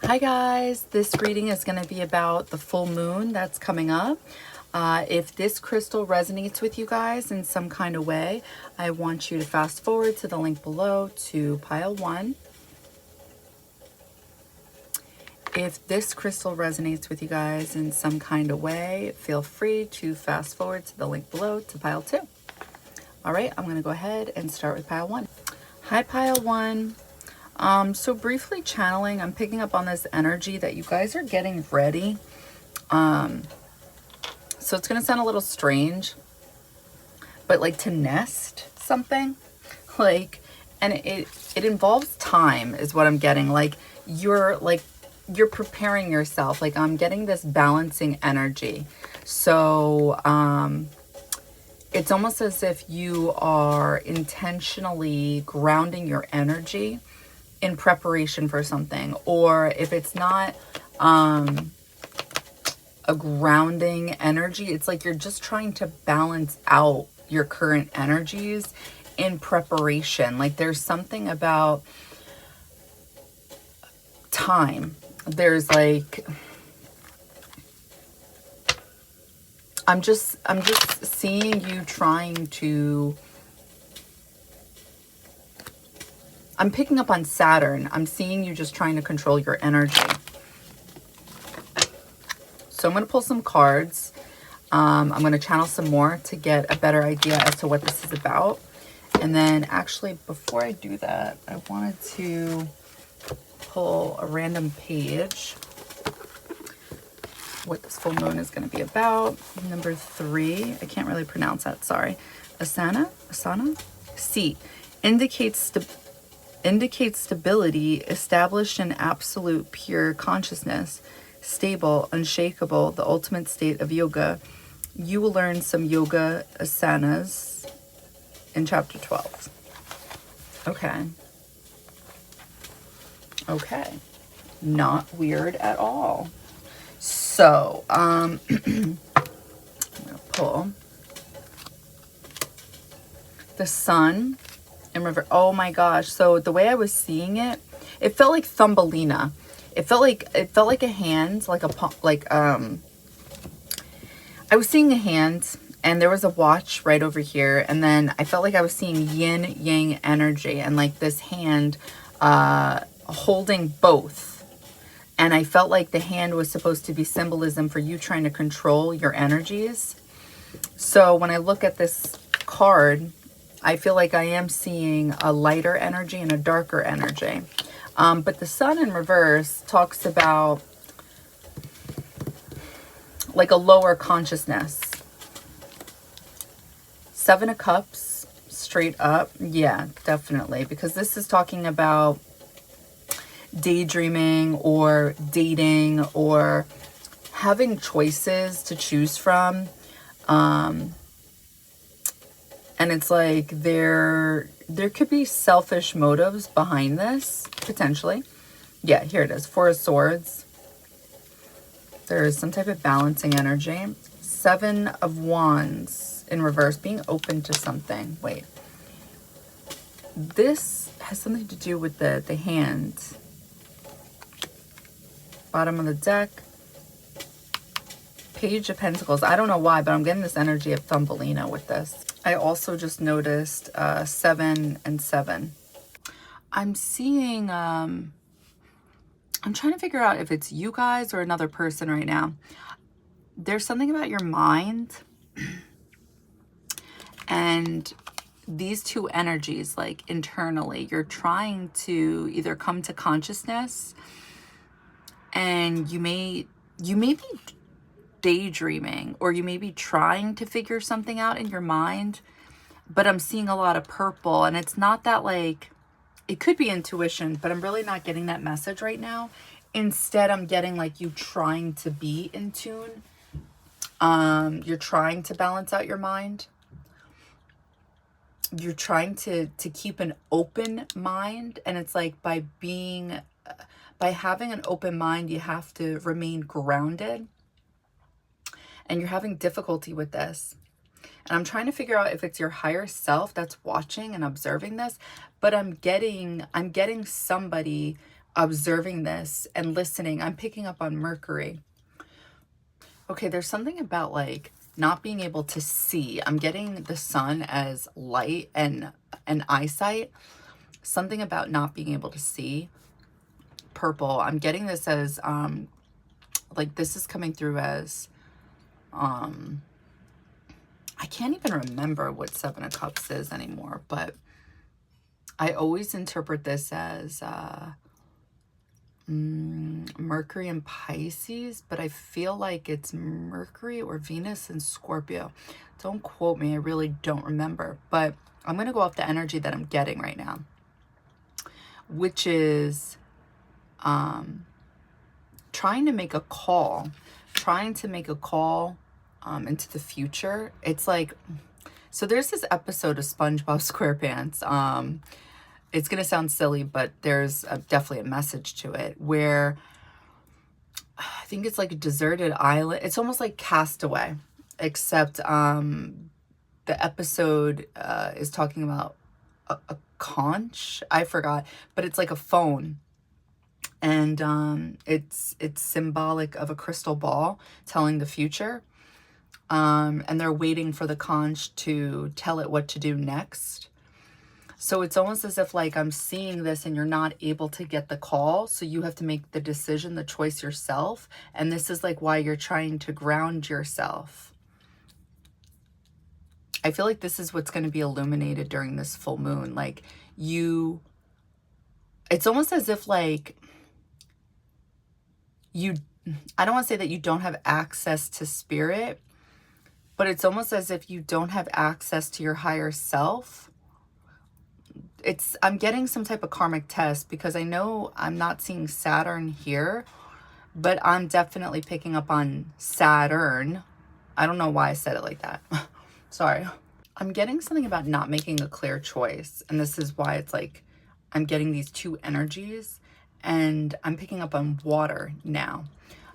Hi guys, this reading is going to be about the full moon that's coming up. If this crystal resonates with you guys in some kind of way, I want you to fast forward to the link below to pile 1. If this crystal resonates with you guys in some kind of way, feel free to fast forward to the link below to pile 2. All right, I'm going to go ahead and start with pile 1. Hi, pile 1. So briefly channeling, I'm picking up on this energy that you guys are getting ready. So it's going to sound a little strange, but like to nest something, like, and it involves time is what I'm getting. Like you're preparing yourself. Like I'm getting this balancing energy. So, it's almost as if you are intentionally grounding your energy in preparation for something, or if it's not a grounding energy, it's like you're just trying to balance out your current energies in preparation. Like there's something about time. There's like, I'm just seeing you trying to, I'm picking up on Saturn. I'm seeing you just trying to control your energy. So I'm going to pull some cards. I'm going to channel some more to get a better idea as to what this is about. And then actually, before I do that, I wanted to pull a random page. What this full moon is going to be about. Number 3. I can't really pronounce that. Sorry. Asana? C. Indicates stability, established in absolute pure consciousness, stable, unshakable, the ultimate state of yoga. You will learn some yoga asanas in chapter 12. Okay. Okay. Not weird at all. So, I'm going to pull the sun and river. Oh my gosh. So the way I was seeing it, it felt like Thumbelina. It felt like a hand, like I was seeing a hand and there was a watch right over here. And then I felt like I was seeing yin yang energy and like this hand, holding both. And I felt like the hand was supposed to be symbolism for you trying to control your energies. So when I look at this card, I feel like I am seeing a lighter energy and a darker energy. But the sun in reverse talks about like a lower consciousness. 7 of Cups straight up. Yeah, definitely. Because this is talking about daydreaming or dating or having choices to choose from. And it's like there could be selfish motives behind this, potentially. Yeah, here it is. 4 of Swords. There is some type of balancing energy. 7 of Wands in reverse, being open to something. Wait. This has something to do with the hand. Bottom of the deck. Page of Pentacles. I don't know why, but I'm getting this energy of Thumbelina with this. I also just noticed 7 and 7. I'm seeing, I'm trying to figure out if it's you guys or another person right now. There's something about your mind and these two energies, like internally, you're trying to either come to consciousness and you may be daydreaming, or you may be trying to figure something out in your mind, but I'm seeing a lot of purple, and it's not that, like, it could be intuition, but I'm really not getting that message right now. Instead, I'm getting like you trying to be in tune. You're trying to balance out your mind. You're trying to keep an open mind, and it's like by having an open mind, you have to remain grounded. And you're having difficulty with this. And I'm trying to figure out if it's your higher self that's watching and observing this, but I'm getting somebody observing this and listening. I'm picking up on Mercury. Okay, there's something about like not being able to see. I'm getting the sun as light and eyesight. Something about not being able to see. Purple. I'm getting this as like this is coming through as I can't even remember what Seven of Cups is anymore, but I always interpret this as Mercury and Pisces, but I feel like it's Mercury or Venus and Scorpio. Don't quote me, I really don't remember, but I'm going to go off the energy that I'm getting right now, which is trying to make a call into the future. It's like, so there's this episode of SpongeBob SquarePants. It's going to sound silly, but there's definitely a message to it where I think it's like a deserted island. It's almost like Castaway, except the episode is talking about a conch. I forgot, but it's like a phone. And it's symbolic of a crystal ball telling the future. And they're waiting for the conch to tell it what to do next. So it's almost as if like I'm seeing this and you're not able to get the call. So you have to make the decision, the choice yourself. And this is like why you're trying to ground yourself. I feel like this is what's going to be illuminated during this full moon. Like it's almost as if like I don't want to say that you don't have access to spirit, but it's almost as if you don't have access to your higher self. I'm getting some type of karmic test because I know I'm not seeing Saturn here, but I'm definitely picking up on Saturn. I don't know why I said it like that. Sorry. I'm getting something about not making a clear choice. And this is why it's like I'm getting these two energies, and I'm picking up on water now.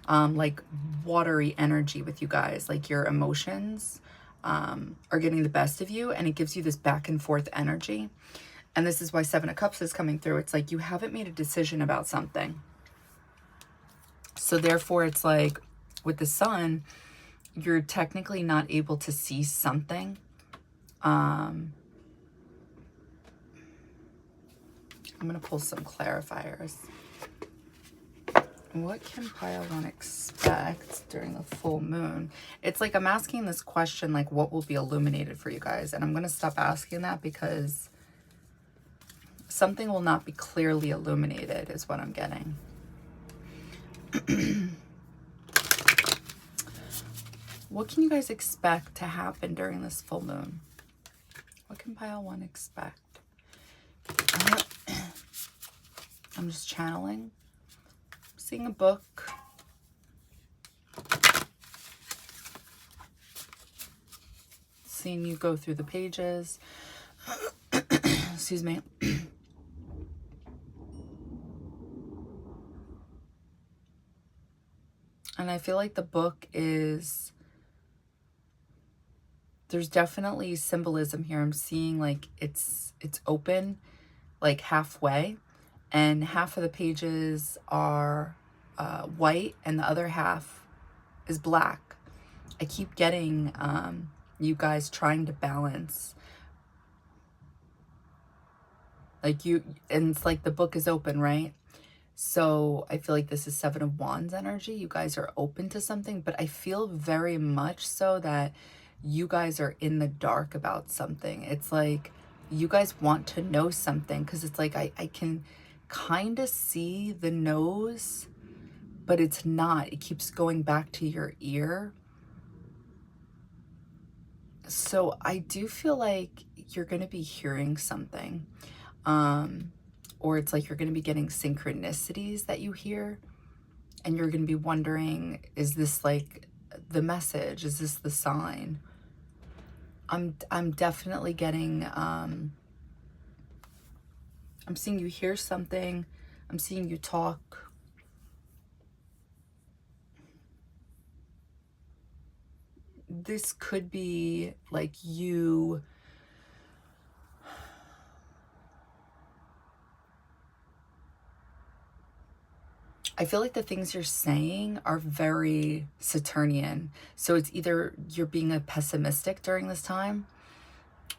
Like watery energy with you guys, like your emotions are getting the best of you, and it gives you this back and forth energy. And this is why Seven of Cups is coming through. It's like you haven't made a decision about something. So therefore, it's like with the sun, you're technically not able to see something. I'm going to pull some clarifiers. What can pile one expect during the full moon? It's like I'm asking this question, like what will be illuminated for you guys? And I'm going to stop asking that because something will not be clearly illuminated is what I'm getting. What can you guys expect to happen during this full moon? What can pile one expect? I'm just channeling. Seeing a book. Seeing you go through the pages. Excuse me. And I feel like the book is, there's definitely symbolism here. I'm seeing like it's open, like halfway, and half of the pages are white and the other half is black. I keep getting you guys trying to balance. Like and it's like the book is open, right? So I feel like this is Seven of Wands energy. You guys are open to something, but I feel very much so that you guys are in the dark about something. It's like you guys want to know something because it's like I can kind of see the nose, but it's not. It keeps going back to your ear. So I do feel like you're going to be hearing something. Or it's like you're going to be getting synchronicities that you hear, and you're going to be wondering, is this like the message? Is this the sign? I'm definitely getting, I'm seeing you hear something. I'm seeing you talk. This could be like you I feel like the things you're saying are very Saturnian. So it's either you're being a pessimistic during this time,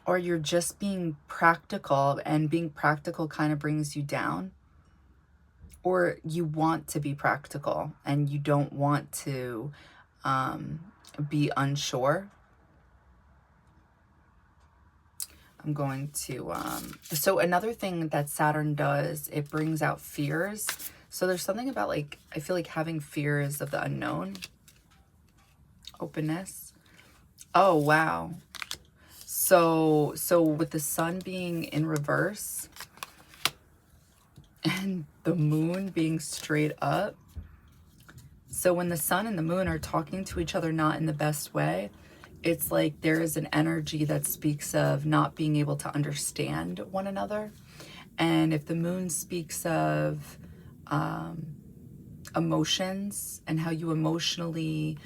or you're just being practical, and being practical kind of brings you down. Or you want to be practical and you don't want to be unsure. I'm going to, so another thing that Saturn does, it brings out fears. So there's something about like, I feel like having fears of the unknown. Openness. Oh, wow. So with the sun being in reverse and the moon being straight up. So when the sun and the moon are talking to each other not in the best way, it's like there is an energy that speaks of not being able to understand one another. And if the moon speaks of emotions and how you emotionally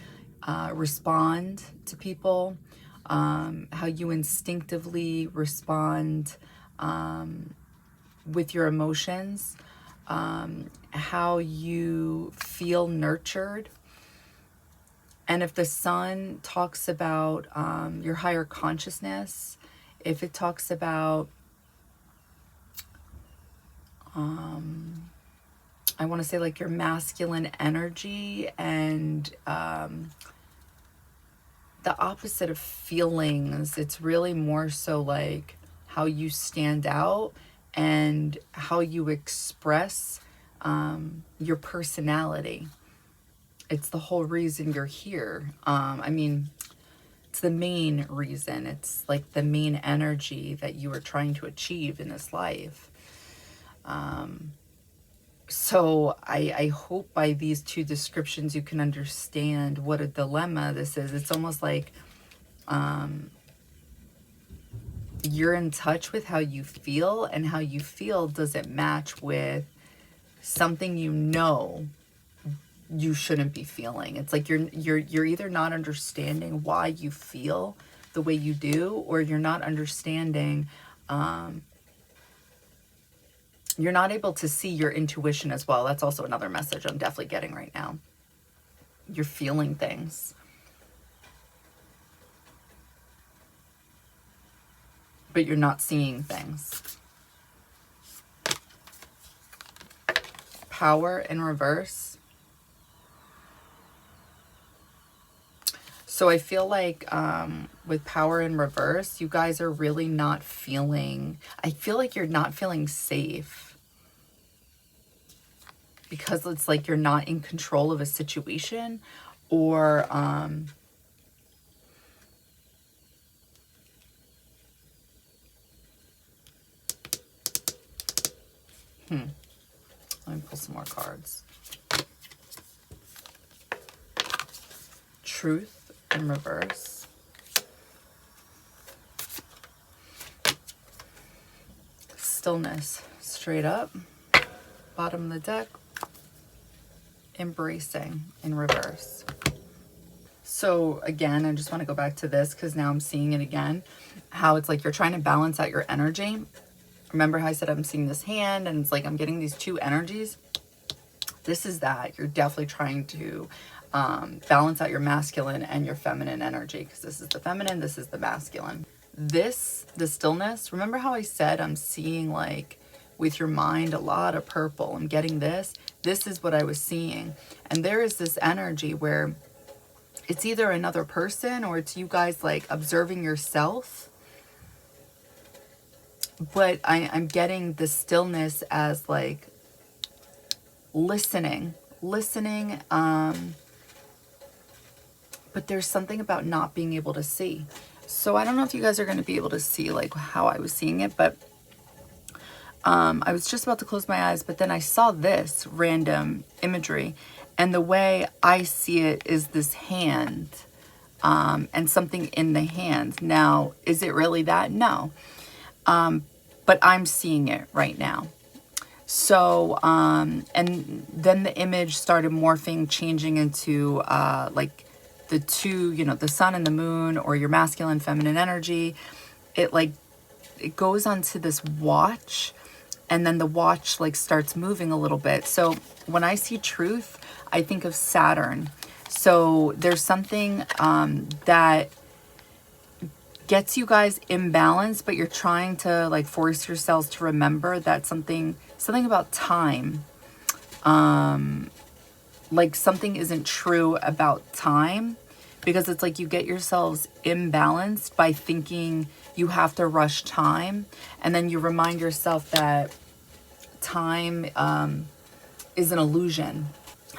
respond to people, how you instinctively respond with your emotions, how you feel nurtured. And if the sun talks about your higher consciousness, if it talks about, I want to say like your masculine energy and the opposite of feelings, it's really more so like how you stand out and how you express your personality. It's the whole reason you're here. I mean, it's the main reason. It's like the main energy that you are trying to achieve in this life. So I hope by these two descriptions you can understand what a dilemma this is. It's almost like you're in touch with how you feel, and how you feel doesn't match with something you know you shouldn't be feeling. It's like you're either not understanding why you feel the way you do, or you're not understanding, you're not able to see your intuition as well. That's also another message I'm definitely getting right now. You're feeling things, but you're not seeing things. Power in reverse. So I feel like with power in reverse, you guys are really not feeling, I feel like you're not feeling safe. Because it's like you're not in control of a situation, or let me pull some more cards. Truth in reverse. Stillness straight up. Bottom of the deck. Embracing in reverse. So again, I just want to go back to this because now I'm seeing it again. How it's like you're trying to balance out your energy. Remember how I said I'm seeing this hand and it's like I'm getting these two energies? This is that. You're definitely trying to balance out your masculine and your feminine energy, because this is the feminine, this is the masculine. The stillness, remember how I said I'm seeing like with your mind a lot of purple. I'm getting this. This is what I was seeing. And there is this energy where it's either another person or it's you guys like observing yourself. But I'm getting the stillness as like listening. But there's something about not being able to see. So I don't know if you guys are going to be able to see like how I was seeing it, but I was just about to close my eyes, but then I saw this random imagery, and the way I see it is this hand and something in the hand. Now, is it really that? No. But I'm seeing it right now. So, and then the image started morphing, changing into like the two, you know, the sun and the moon, or your masculine, feminine energy. It goes onto this watch, and then the watch like starts moving a little bit. So when I see truth, I think of Saturn. So there's something that gets you guys imbalanced, but you're trying to like force yourselves to remember that something about time, like something isn't true about time, because it's like you get yourselves imbalanced by thinking you have to rush time, and then you remind yourself that time is an illusion.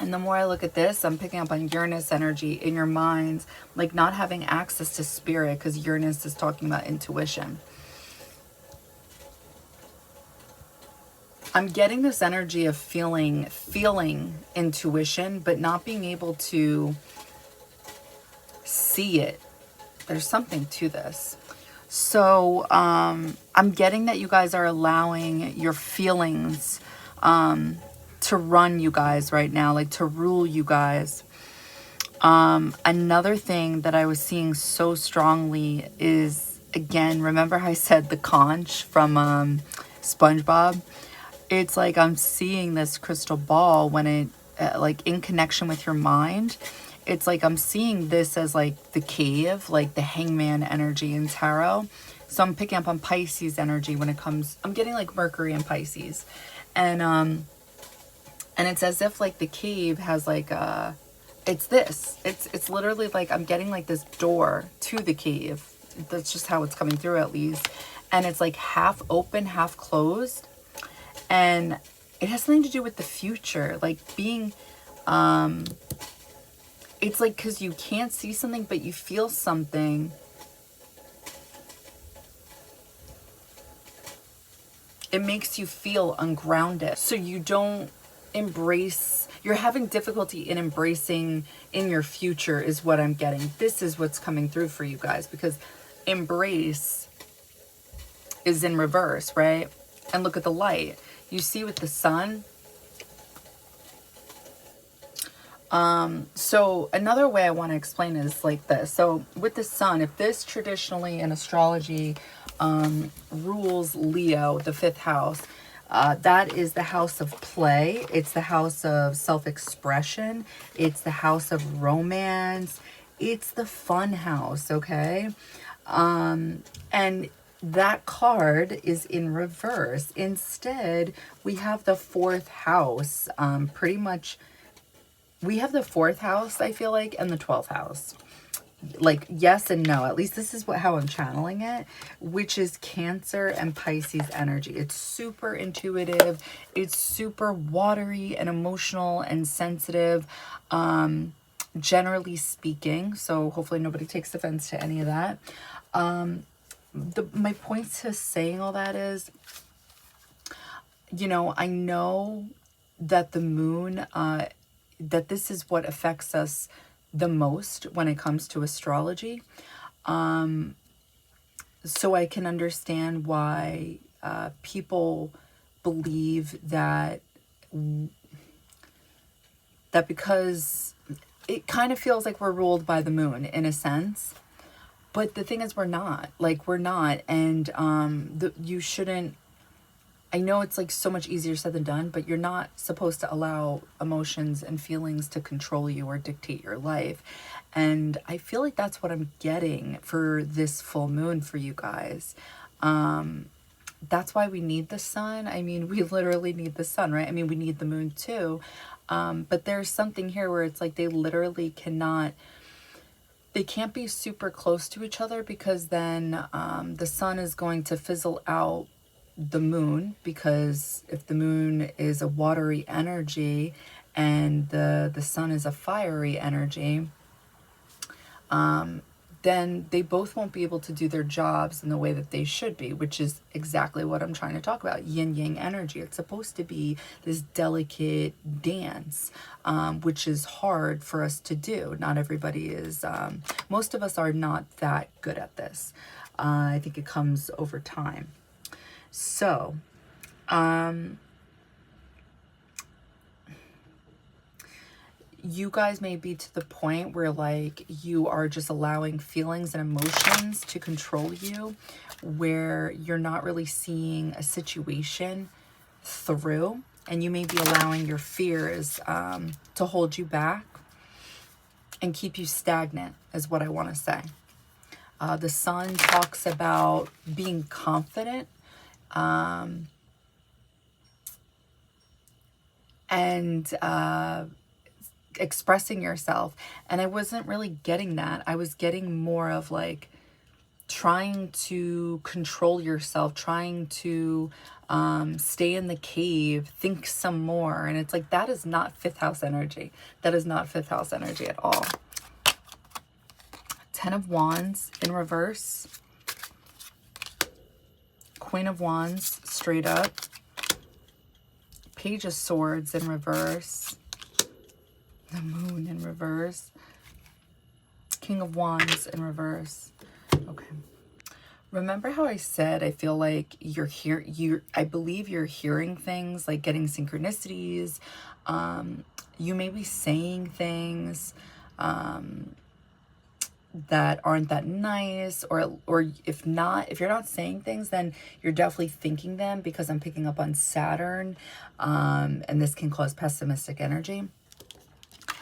And the more I look at this, I'm picking up on Uranus energy in your minds, like not having access to spirit, because Uranus is talking about intuition. I'm getting this energy of feeling intuition, but not being able to see it. There's something to this. So I'm getting that you guys are allowing your feelings to run you guys right now, like to rule you guys. Another thing that I was seeing so strongly is, again, remember I said the conch from SpongeBob? It's like I'm seeing this crystal ball when it, like in connection with your mind. It's like I'm seeing this as like the cave, like the hangman energy in tarot. So I'm picking up on Pisces energy when it comes, I'm getting like Mercury and Pisces. And it's as if like the cave has like it's literally like I'm getting like this door to the cave. That's just how it's coming through, at least. And it's like half open, half closed. And it has something to do with the future, like being, it's like, because you can't see something, but you feel something. It makes you feel ungrounded. So you don't embrace, you're having difficulty in embracing in your future is what I'm getting. This is what's coming through for you guys, because embrace is in reverse, right? And look at the light. You see with the sun. So another way I want to explain is like this. So with the sun, if this traditionally in astrology rules Leo, the 5th house, that is the house of play. It's the house of self-expression. It's the house of romance. It's the fun house, okay? And that card is in reverse. Instead, we have the 4th house. Pretty much, we have the 4th house, I feel like, and the 12th house. Like, yes and no. At least this is how I'm channeling it, which is Cancer and Pisces energy. It's super intuitive. It's super watery and emotional and sensitive, generally speaking. So hopefully nobody takes offense to any of that. My point to saying all that is, you know, I know that the moon, that this is what affects us the most when it comes to astrology. So I can understand why people believe that because it kind of feels like we're ruled by the moon in a sense. But the thing is, we're not. Like, we're not. And you shouldn't... I know it's like so much easier said than done, but you're not supposed to allow emotions and feelings to control you or dictate your life. And I feel like that's what I'm getting for this full moon for you guys. That's why we need the sun. I mean, we literally need the sun, right? I mean, we need the moon too. But there's something here where it's like they literally cannot... They can't be super close to each other, because then the sun is going to fizzle out the moon, because if the moon is a watery energy and the sun is a fiery energy, then they both won't be able to do their jobs in the way that they should be, which is exactly what I'm trying to talk about. Yin yang energy. It's supposed to be this delicate dance, which is hard for us to do. Not everybody is, most of us are not that good at this. I think it comes over time. So, you guys may be to the point where like you are just allowing feelings and emotions to control you, where you're not really seeing a situation through, and you may be allowing your fears to hold you back and keep you stagnant, is what I want to say. The sun talks about being confident and expressing yourself. And I wasn't really getting that. I was getting more of like trying to control yourself, trying to stay in the cave, think some more. And it's like, that is not fifth house energy. That is not fifth house energy at all. 10 of Wands in reverse. Queen of Wands straight up. Page of Swords in reverse. The Moon in reverse. King of Wands in reverse. Okay. Remember how I said I feel like I believe you're hearing things, like getting synchronicities. You may be saying things that aren't that nice, or if you're not saying things, then you're definitely thinking them, because I'm picking up on Saturn, and this can cause pessimistic energy.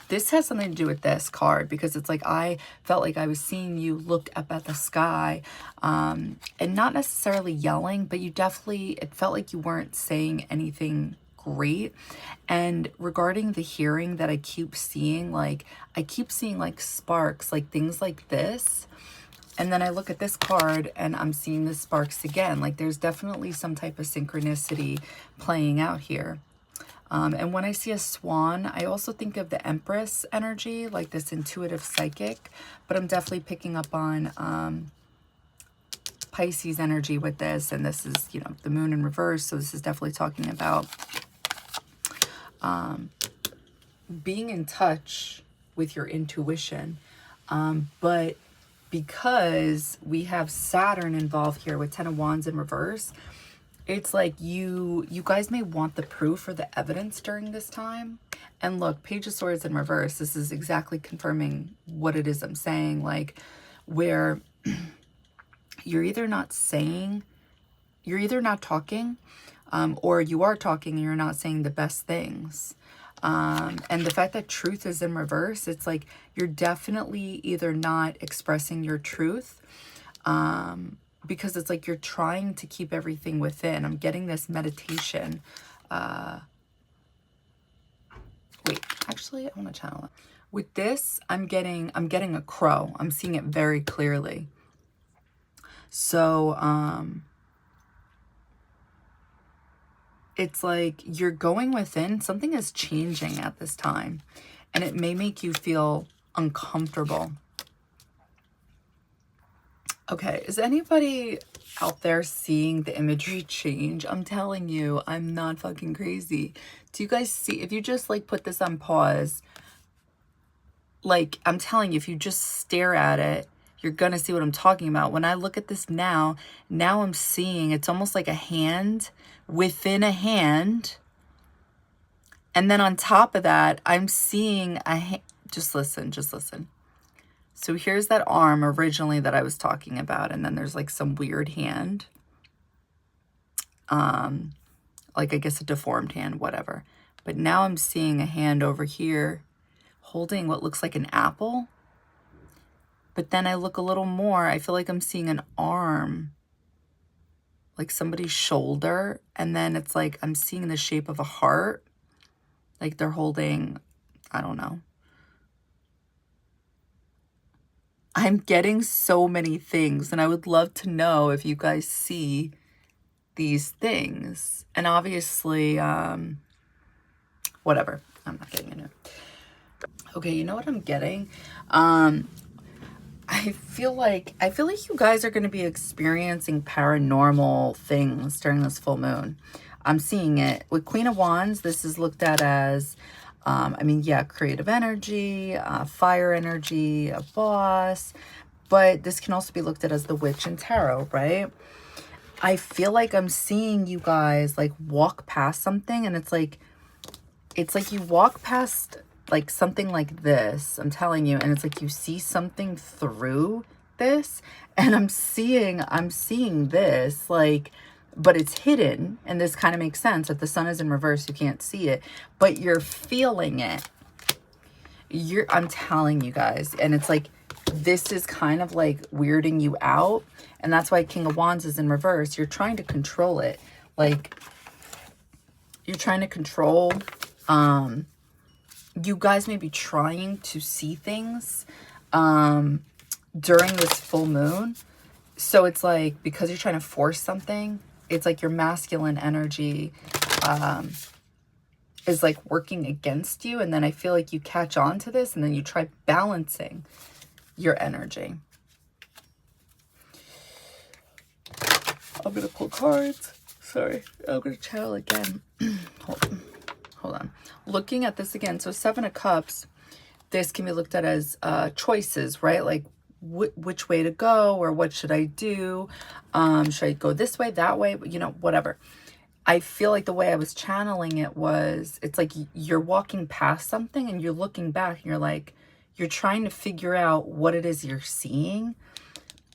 This has something to do with this card, because it's like I felt like I was seeing you look up at the sky, and not necessarily yelling, but it felt like you weren't saying anything great. And regarding the hearing that I keep seeing like sparks, like things like this. And then I look at this card and I'm seeing the sparks again. Like there's definitely some type of synchronicity playing out here. And when I see a swan, I also think of the Empress energy, like this intuitive psychic, but I'm definitely picking up on Pisces energy with this. And this is, you know, the Moon in reverse. So this is definitely talking about being in touch with your intuition. But because we have Saturn involved here with 10 of Wands in reverse, it's like you guys may want the proof or the evidence during this time. And look, Page of Swords in reverse, this is exactly confirming what it is I'm saying, like where you're either not talking, or you are talking and you're not saying the best things. And the fact that truth is in reverse, it's like you're definitely either not expressing your truth, because it's like you're trying to keep everything within. I'm getting this meditation. Wait, actually, I want to channel it. With this, I'm getting a crow. I'm seeing it very clearly. So, it's like you're going within. Something is changing at this time, and it may make you feel uncomfortable. Okay, is anybody out there seeing the imagery change? I'm telling you, I'm not fucking crazy. Do you guys see? If you just like put this on pause, like I'm telling you, if you just stare at it, you're gonna see what I'm talking about. When I look at this now I'm seeing it's almost like a hand within a hand. And then on top of that, I'm seeing a hand. Just listen. So here's that arm originally that I was talking about. And then there's like some weird hand. Like I guess a deformed hand, whatever. But now I'm seeing a hand over here holding what looks like an apple. But then I look a little more, I feel like I'm seeing an arm, like somebody's shoulder. And then it's like I'm seeing the shape of a heart. Like they're holding, I don't know. I'm getting so many things, and I would love to know if you guys see these things. And obviously, whatever, I'm not getting into it. Okay, you know what I'm getting? I feel like you guys are going to be experiencing paranormal things during this full moon. I'm seeing it with Queen of Wands. This is looked at as, creative energy, fire energy, a boss, but this can also be looked at as the witch and tarot, right? I feel like I'm seeing you guys like walk past something, and it's like you walk past like something like this, I'm telling you, and it's like you see something through this, and I'm seeing this like but it's hidden. And this kind of makes sense that the sun is in reverse. You can't see it, but you're feeling it. I'm telling you guys. And it's like, this is kind of like weirding you out. And that's why King of Wands is in reverse. You're trying to control it. Like, you're trying to control, you guys may be trying to see things during this full moon. So it's like, because you're trying to force something, it's like your masculine energy is like working against you. And then I feel like you catch on to this and then you try balancing your energy. I'm going to pull cards. Sorry, I'm going to channel again. Hold on. Looking at this again. So 7 of Cups, this can be looked at as choices, right? Like which way to go, or what should I do? Should I go this way, that way? You know, whatever. I feel like the way I was channeling it was, it's like you're walking past something and you're looking back and you're like, you're trying to figure out what it is you're seeing.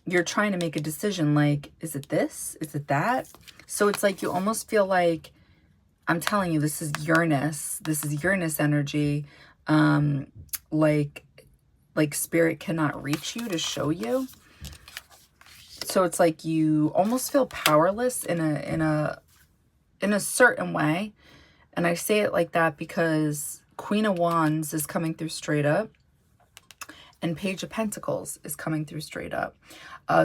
You're trying to make a decision, like, is it this? Is it that? So it's like you almost feel like, I'm telling you, this is Uranus. This is Uranus energy. Like spirit cannot reach you to show you. So it's like you almost feel powerless in a certain way. And I say it like that because Queen of Wands is coming through straight up. And Page of Pentacles is coming through straight up.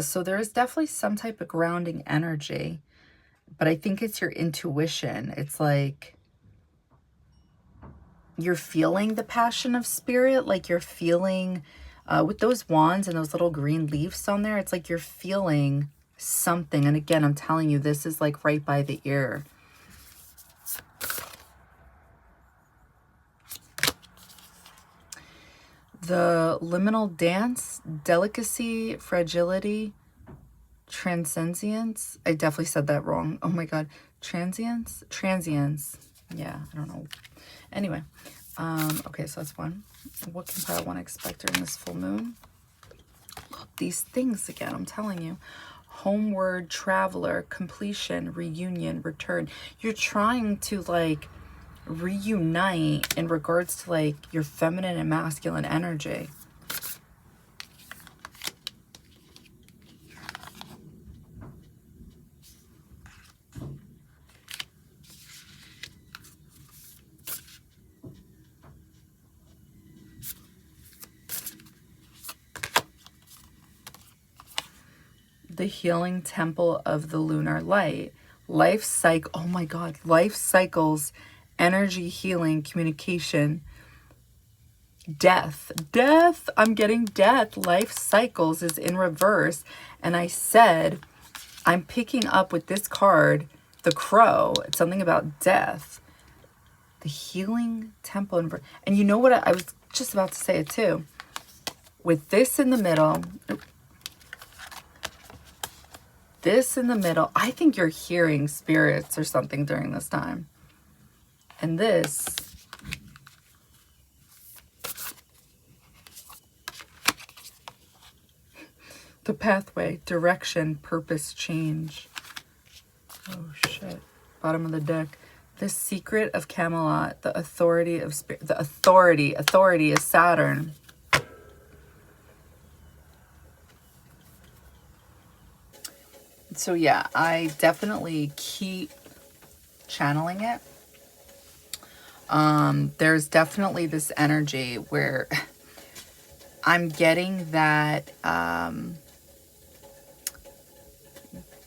So there is definitely some type of grounding energy. But I think it's your intuition. It's like you're feeling the passion of spirit. Like you're feeling, with those wands and those little green leaves on there, it's like you're feeling something. And again, I'm telling you, this is like right by the ear. The liminal dance, delicacy, fragility, transcendence. I definitely said that wrong. Oh my God. Transience? Transience. Yeah, I don't know. Anyway. Okay, so that's one. What can I want to expect during this full moon? Look, these things again, I'm telling you. Homeward, traveler, completion, reunion, return. You're trying to like reunite in regards to like your feminine and masculine energy. The healing temple of the lunar light. Life cycle. Oh my God. Life cycles, energy healing, communication, death. Death. I'm getting death. Life cycles is in reverse. And I said, I'm picking up with this card, the crow. It's something about death. The healing temple. And you know what? I was just about to say it too. With this in the middle. This in the middle, I think you're hearing spirits or something during this time. And this, the pathway, direction, purpose, change. Oh shit. Bottom of the deck. The secret of Camelot, the authority of spirit, the authority is Saturn. So yeah, I definitely keep channeling it. There's definitely this energy where I'm getting that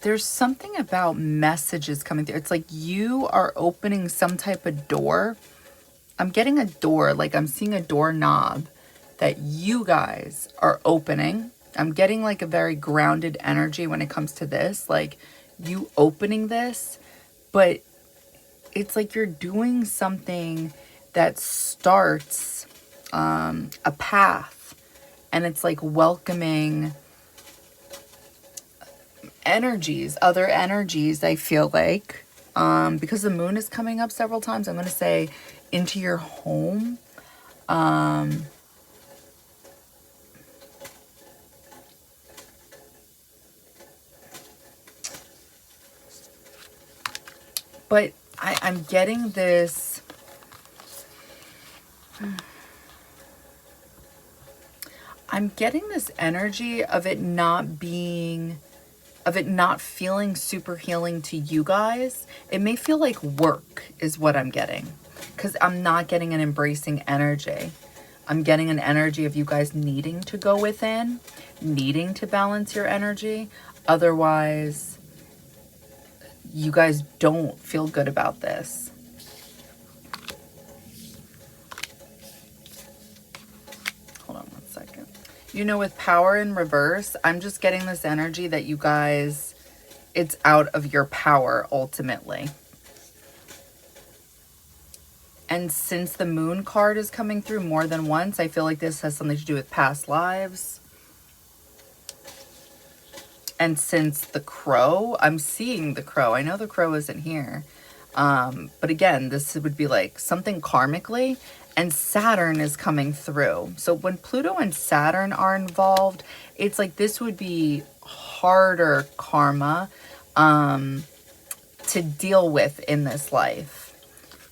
there's something about messages coming through. It's like you are opening some type of door. I'm getting a door, like I'm seeing a doorknob that you guys are opening. I'm getting like a very grounded energy when it comes to this, like you opening this, but it's like you're doing something that starts a path, and it's like welcoming energies, other energies, I feel like, because the moon is coming up several times, I'm going to say into your home. But I'm getting this... I'm getting this energy of it not being... of it not feeling super healing to you guys. It may feel like work is what I'm getting, because I'm not getting an embracing energy. I'm getting an energy of you guys needing to go within, needing to balance your energy. Otherwise, you guys don't feel good about this. Hold on one second. You know, with power in reverse, I'm just getting this energy that you guys, it's out of your power ultimately. And since the moon card is coming through more than once, I feel like this has something to do with past lives. And since the crow, I'm seeing the crow. I know the crow isn't here. But again, this would be like something karmically, and Saturn is coming through. So when Pluto and Saturn are involved, it's like this would be harder karma to deal with in this life.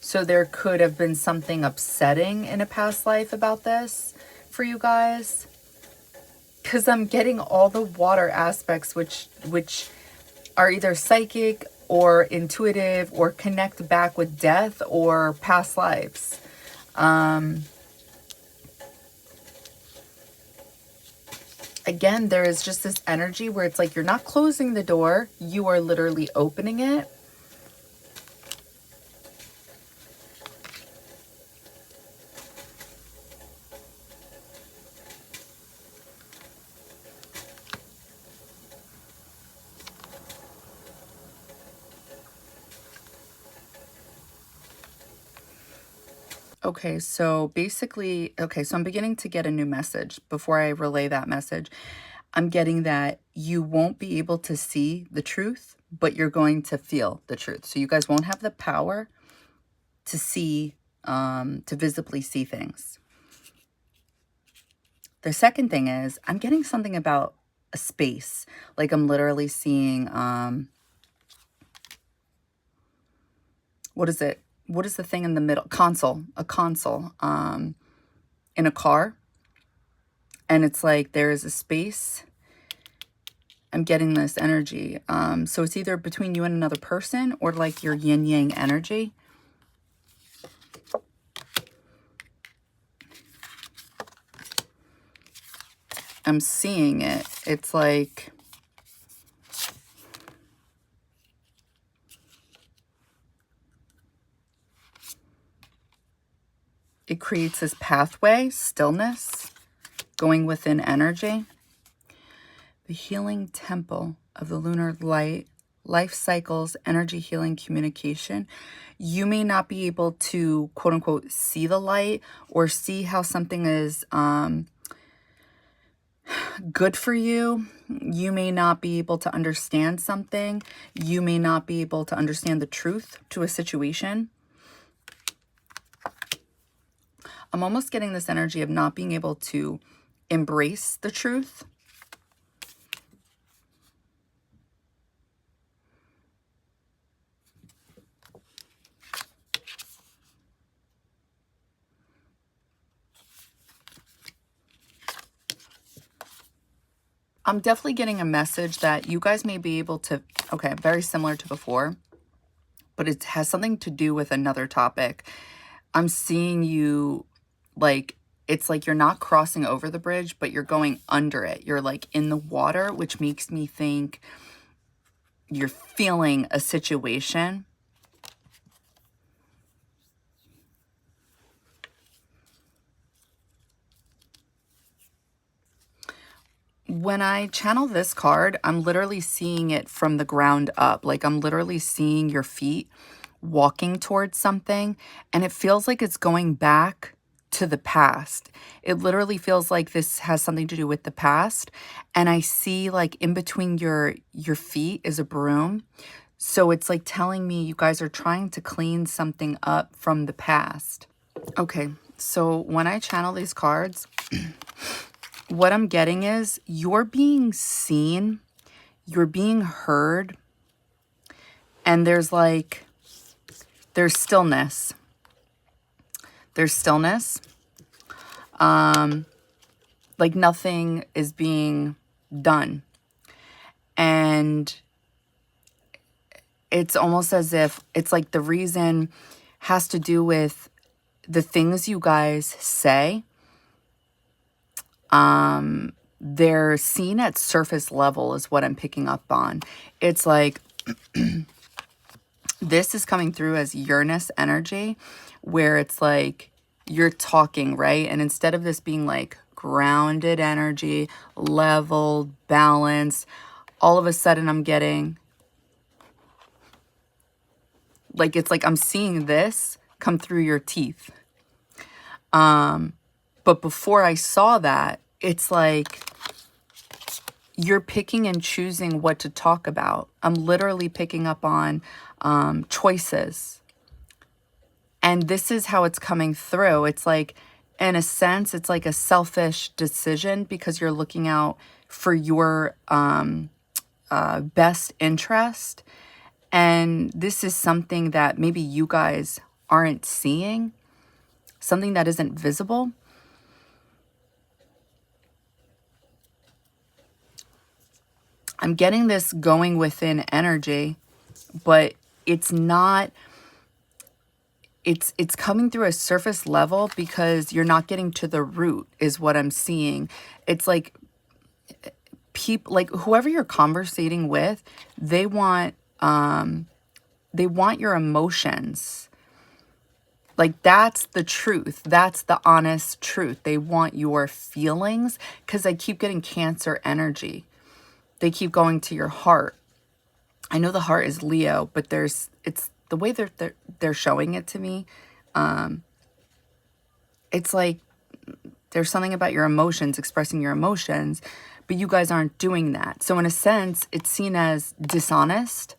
So there could have been something upsetting in a past life about this for you guys. Because I'm getting all the water aspects, which are either psychic or intuitive or connect back with death or past lives. Again, there is just this energy where it's like you're not closing the door. You are literally opening it. Okay, so basically, so I'm beginning to get a new message. Before I relay that message, I'm getting that you won't be able to see the truth, but you're going to feel the truth. So you guys won't have the power to see, to visibly see things. The second thing is, I'm getting something about a space. Like I'm literally seeing, what is it? What is the thing in the middle? Console, a console, in a car. And it's like there is a space. I'm getting this energy. So it's either between you and another person or like your yin yang energy. I'm seeing it. It's like... it creates this pathway, stillness, going within energy. The healing temple of the lunar light, life cycles, energy healing, communication. You may not be able to, quote unquote, see the light or see how something is good for you. You may not be able to understand something. You may not be able to understand the truth to a situation. I'm almost getting this energy of not being able to embrace the truth. I'm definitely getting a message that you guys may be able to, okay, very similar to before, but it has something to do with another topic. I'm seeing you, like, it's like you're not crossing over the bridge, but you're going under it. You're like in the water, which makes me think you're feeling a situation. When I channel this card, I'm literally seeing it from the ground up. Like I'm literally seeing your feet walking towards something, and it feels like it's going back to the past. It literally feels like this has something to do with the past. And I see like in between your feet is a broom. So it's like telling me you guys are trying to clean something up from the past. Okay, so when I channel these cards, what I'm getting is you're being seen, you're being heard, and there's like there's stillness. There's stillness. Like nothing is being done. And it's almost as if it's like the reason has to do with the things you guys say. They're seen at surface level is what I'm picking up on. It's like this is coming through as Uranus energy, where it's like you're talking, right? And instead of this being like grounded energy, leveled, balanced, all of a sudden I'm getting like, it's like I'm seeing this come through your teeth. But before I saw that, it's like you're picking and choosing what to talk about. I'm literally picking up on choices. And this is how it's coming through. It's like, in a sense, it's like a selfish decision because you're looking out for your best interest. And this is something that maybe you guys aren't seeing, something that isn't visible. I'm getting this going within energy, but it's not, it's coming through a surface level because you're not getting to the root is what I'm seeing. It's like people, like whoever you're conversating with, they want your emotions. Like that's the truth. That's the honest truth. They want your feelings because I keep getting Cancer energy. They keep going to your heart. I know the heart is Leo, but it's the way they're showing it to me. It's like there's something about your emotions, expressing your emotions, but you guys aren't doing that. So in a sense, it's seen as dishonest,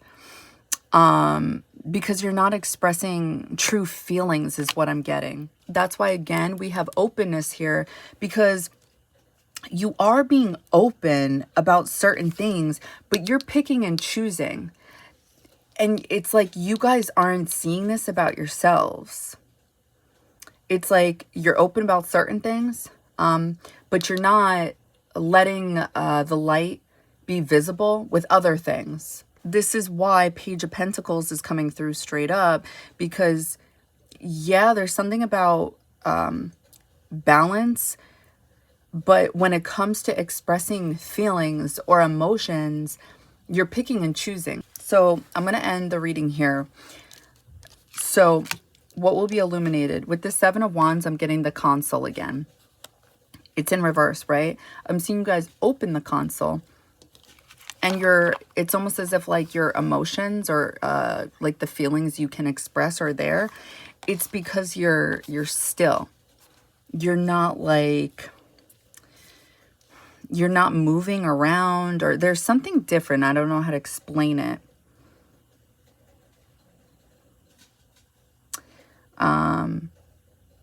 because you're not expressing true feelings is what I'm getting. That's why, again, we have openness here, because you are being open about certain things, but you're picking and choosing. And it's like you guys aren't seeing this about yourselves. It's like you're open about certain things, but you're not letting the light be visible with other things. This is why Page of Pentacles is coming through straight up, because, yeah, there's something about balance. But when it comes to expressing feelings or emotions, you're picking and choosing. So I'm going to end the reading here. So what will be illuminated? With the Seven of Wands, I'm getting the console again. It's in reverse, right? I'm seeing you guys open the console. And it's almost as if like your emotions or like the feelings you can express are there. It's because you're still. You're not like... You're not moving around, or there's something different. I don't know how to explain it.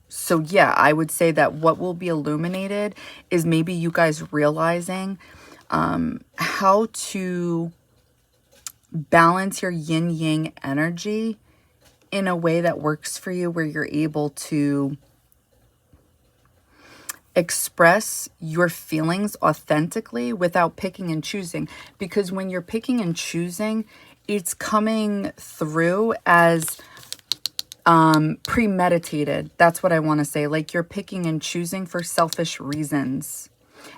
So yeah, I would say that what will be illuminated is maybe you guys realizing how to balance your yin-yang energy in a way that works for you, where you're able to express your feelings authentically without picking and choosing. Because when you're picking and choosing, it's coming through as premeditated. That's what I want to say. Like you're picking and choosing for selfish reasons,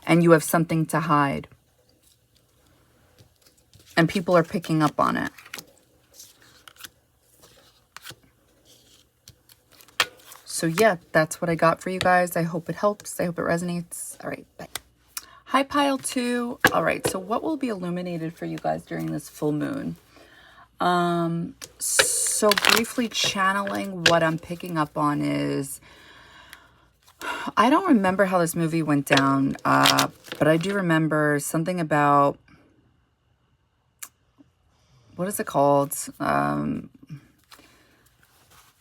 and you have something to hide. And people are picking up on it. So yeah, that's what I got for you guys. I hope it helps. I hope it resonates. All right, bye. Hi, Pile 2. All right, so what will be illuminated for you guys during this full moon? So briefly channeling, what I'm picking up on is, I don't remember how this movie went down, but I do remember something about, what is it called?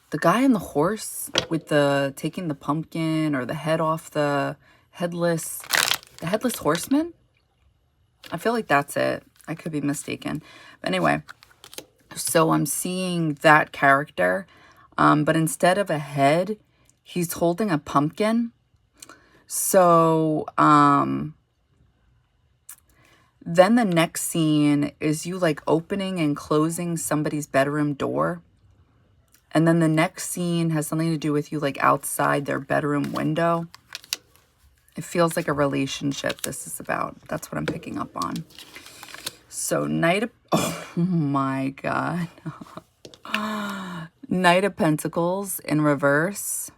The guy on the horse with taking the pumpkin or the head off the headless horseman. I feel like that's it. I could be mistaken. But anyway, so I'm seeing that character But instead of a head, he's holding a pumpkin. So, then the next scene is you like opening and closing somebody's bedroom door. And then the next scene has something to do with you like outside their bedroom window. It feels like a relationship this is about. That's what I'm picking up on. So oh my God. Knight of Pentacles in reverse.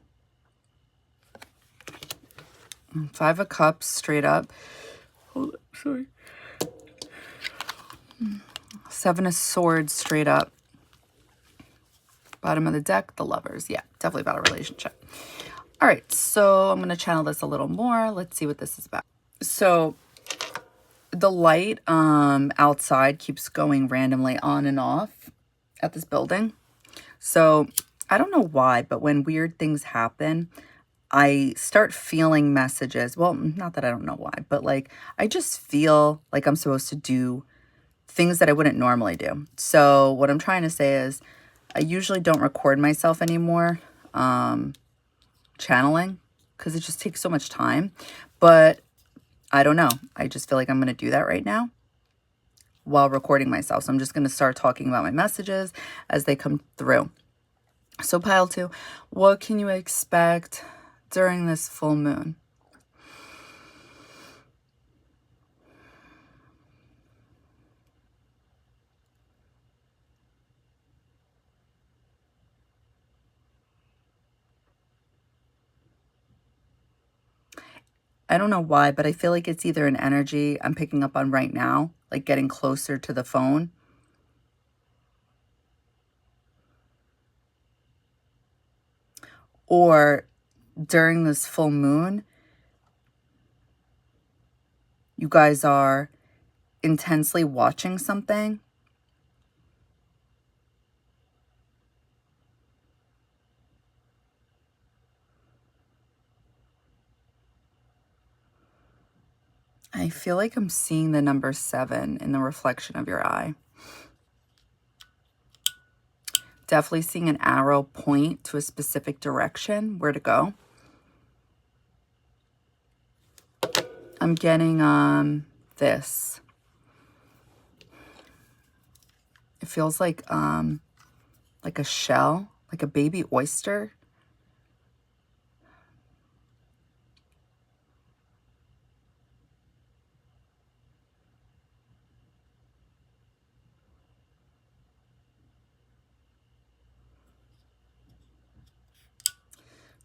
5 of Cups straight up. Hold on, sorry. 7 of Swords straight up. Bottom of the deck, the Lovers. Yeah, definitely about a relationship. All right, so I'm going to channel this a little more. Let's see what this is about. So the light outside keeps going randomly on and off at this building. So I don't know why, but when weird things happen, I start feeling messages. Well, not that I don't know why, but like I just feel like I'm supposed to do things that I wouldn't normally do. So what I'm trying to say is I usually don't record myself anymore channeling because it just takes so much time. But I don't know. I just feel like I'm going to do that right now while recording myself. So I'm just going to start talking about my messages as they come through. So pile 2, what can you expect during this full moon? I don't know why, but I feel like it's either an energy I'm picking up on right now, like getting closer to the phone. Or during this full moon, you guys are intensely watching something. I feel like I'm seeing the number 7 in the reflection of your eye. Definitely seeing an arrow point to a specific direction, where to go. I'm getting this. It feels like a shell, like a baby oyster.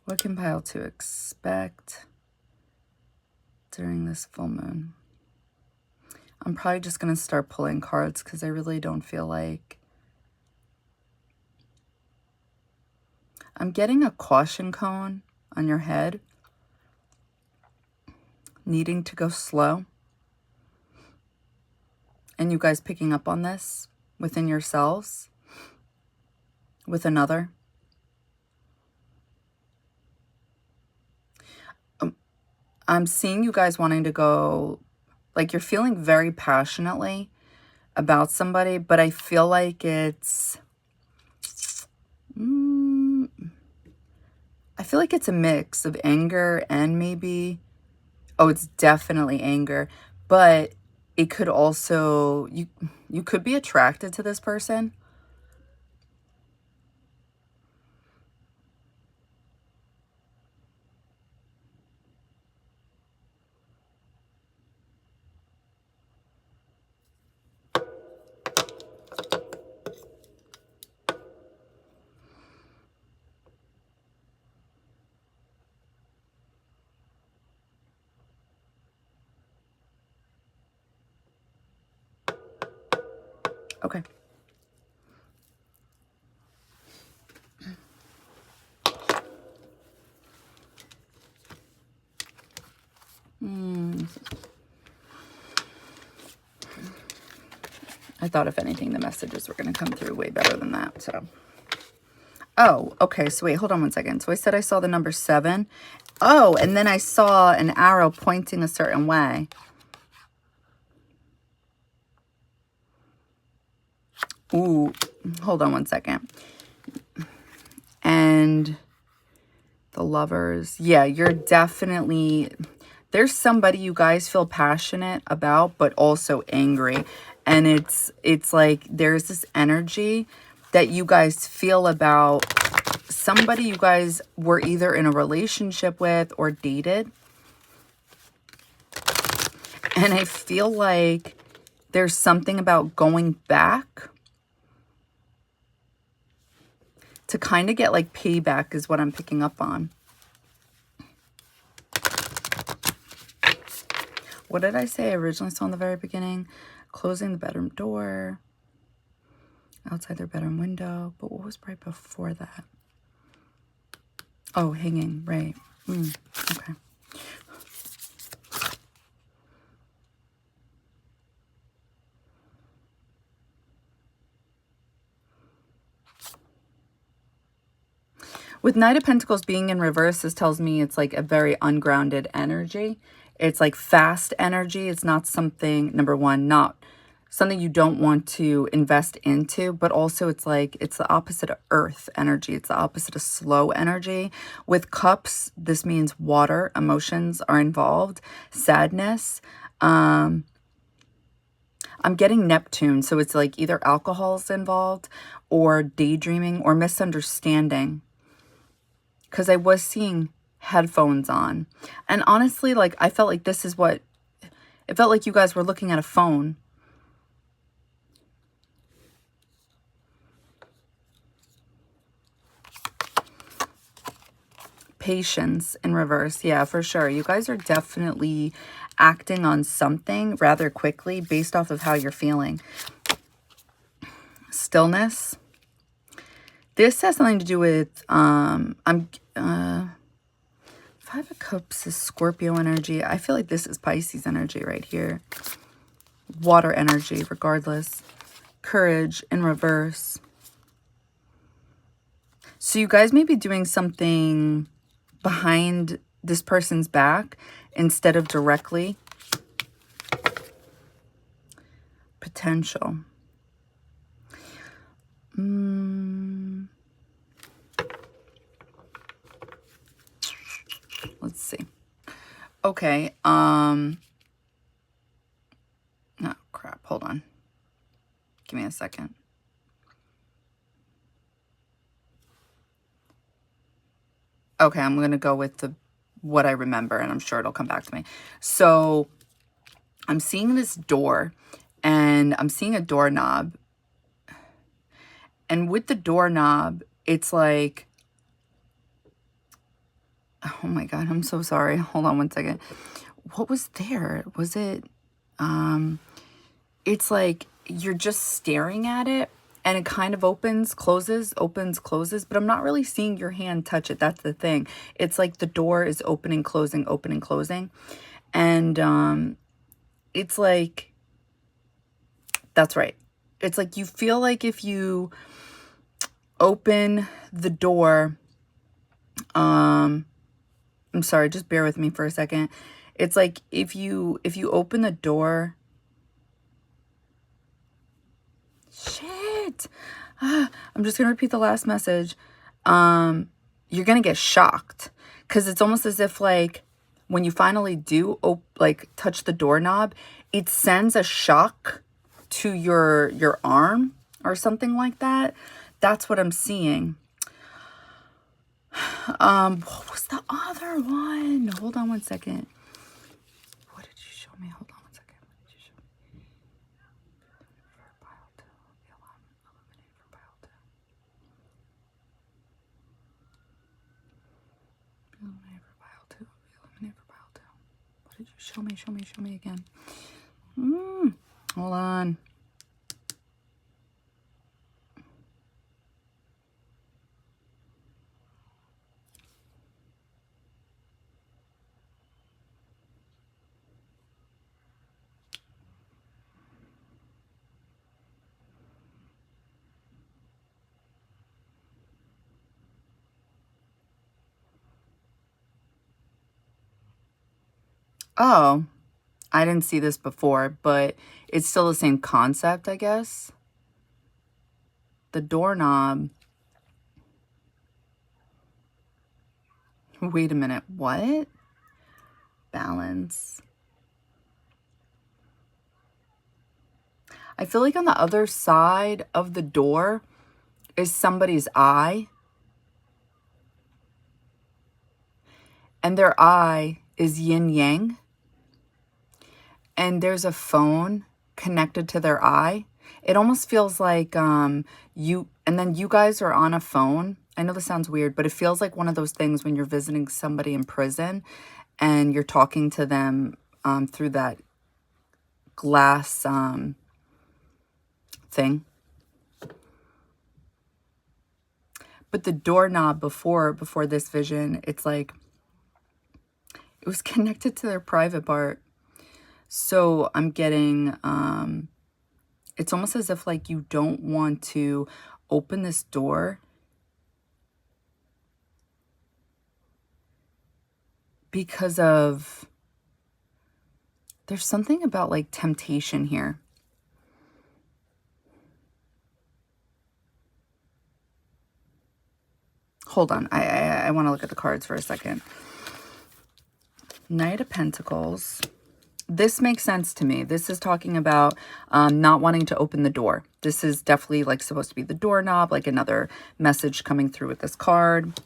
What can pile 2 expect during this full moon? I'm probably just going to start pulling cards because I really don't feel like... I'm getting a caution cone on your head, needing to go slow. And you guys picking up on this within yourselves, with another. I'm seeing you guys wanting to go, like you're feeling very passionately about somebody, but I feel like it's, I feel like it's a mix of anger and maybe, oh, it's definitely anger, but it could also, you could be attracted to this person. Okay. I thought if anything, the messages were going to come through way better than that, so. Oh, okay, so wait, hold on one second. So I said I saw the number 7. Oh, and then I saw an arrow pointing a certain way. Ooh, hold on one second. And the Lovers. Yeah, you're definitely... There's somebody you guys feel passionate about, but also angry. And it's like there's this energy that you guys feel about somebody you guys were either in a relationship with or dated. And I feel like there's something about going back to kind of get like payback is what I'm picking up on. What did I say I originally saw in the very beginning? Closing the bedroom door. Outside their bedroom window. But what was right before that? Oh, hanging. Right. Okay. With Knight of Pentacles being in reverse, this tells me it's like a very ungrounded energy. It's like fast energy. It's not something, number one, not something you don't want to invest into, but also it's like, it's the opposite of earth energy. It's the opposite of slow energy. With cups, this means water, emotions are involved, sadness. I'm getting Neptune, so it's like either alcohol's involved or daydreaming or misunderstanding. Because I was seeing headphones on. And honestly, like, I felt like this is what... It felt like you guys were looking at a phone. Patience in reverse. Yeah, for sure. You guys are definitely acting on something rather quickly based off of how you're feeling. Stillness. This has something to do with... Five of Cups is Scorpio energy. I feel like this is Pisces energy right here. Water energy, regardless. Courage in reverse. So you guys may be doing something behind this person's back instead of directly. Potential. Let's see. Okay. Oh, crap. Hold on. Give me a second. Okay, I'm going to go with what I remember, and I'm sure it'll come back to me. So I'm seeing this door, and I'm seeing a doorknob. And with the doorknob, it's like... Oh my God, I'm so sorry. Hold on one second. What was there? Was it... It's like you're just staring at it, and it kind of opens, closes, but I'm not really seeing your hand touch it. That's the thing. It's like the door is opening, closing, opening, closing. And it's like... That's right. It's like you feel like if you open the door... I'm sorry, just bear with me for a second. It's like if you open the door... Shit. I'm just going to repeat the last message. You're going to get shocked. Because it's almost as if, like, when you finally do, touch the doorknob, it sends a shock to your arm or something like that. That's what I'm seeing. What was the other one? Hold on one second. What did you show me? Hold on one second. What did you show me? What did you show me? Show me again. Hold on. Oh, I didn't see this before, but it's still the same concept, I guess. The doorknob. Wait a minute. What? Balance. I feel like on the other side of the door is somebody's eye. And their eye is yin yang. And there's a phone connected to their eye. It almost feels like and then you guys are on a phone. I know this sounds weird, but it feels like one of those things when you're visiting somebody in prison and you're talking to them through that glass thing. But the doorknob before this vision, it's like it was connected to their private part. So I'm getting, it's almost as if like you don't want to open this door because of, there's something about like temptation here. Hold on, I want to look at the cards for a second. Knight of Pentacles. This makes sense to me. This is talking about not wanting to open the door. This is definitely like supposed to be the doorknob, like another message coming through with this card.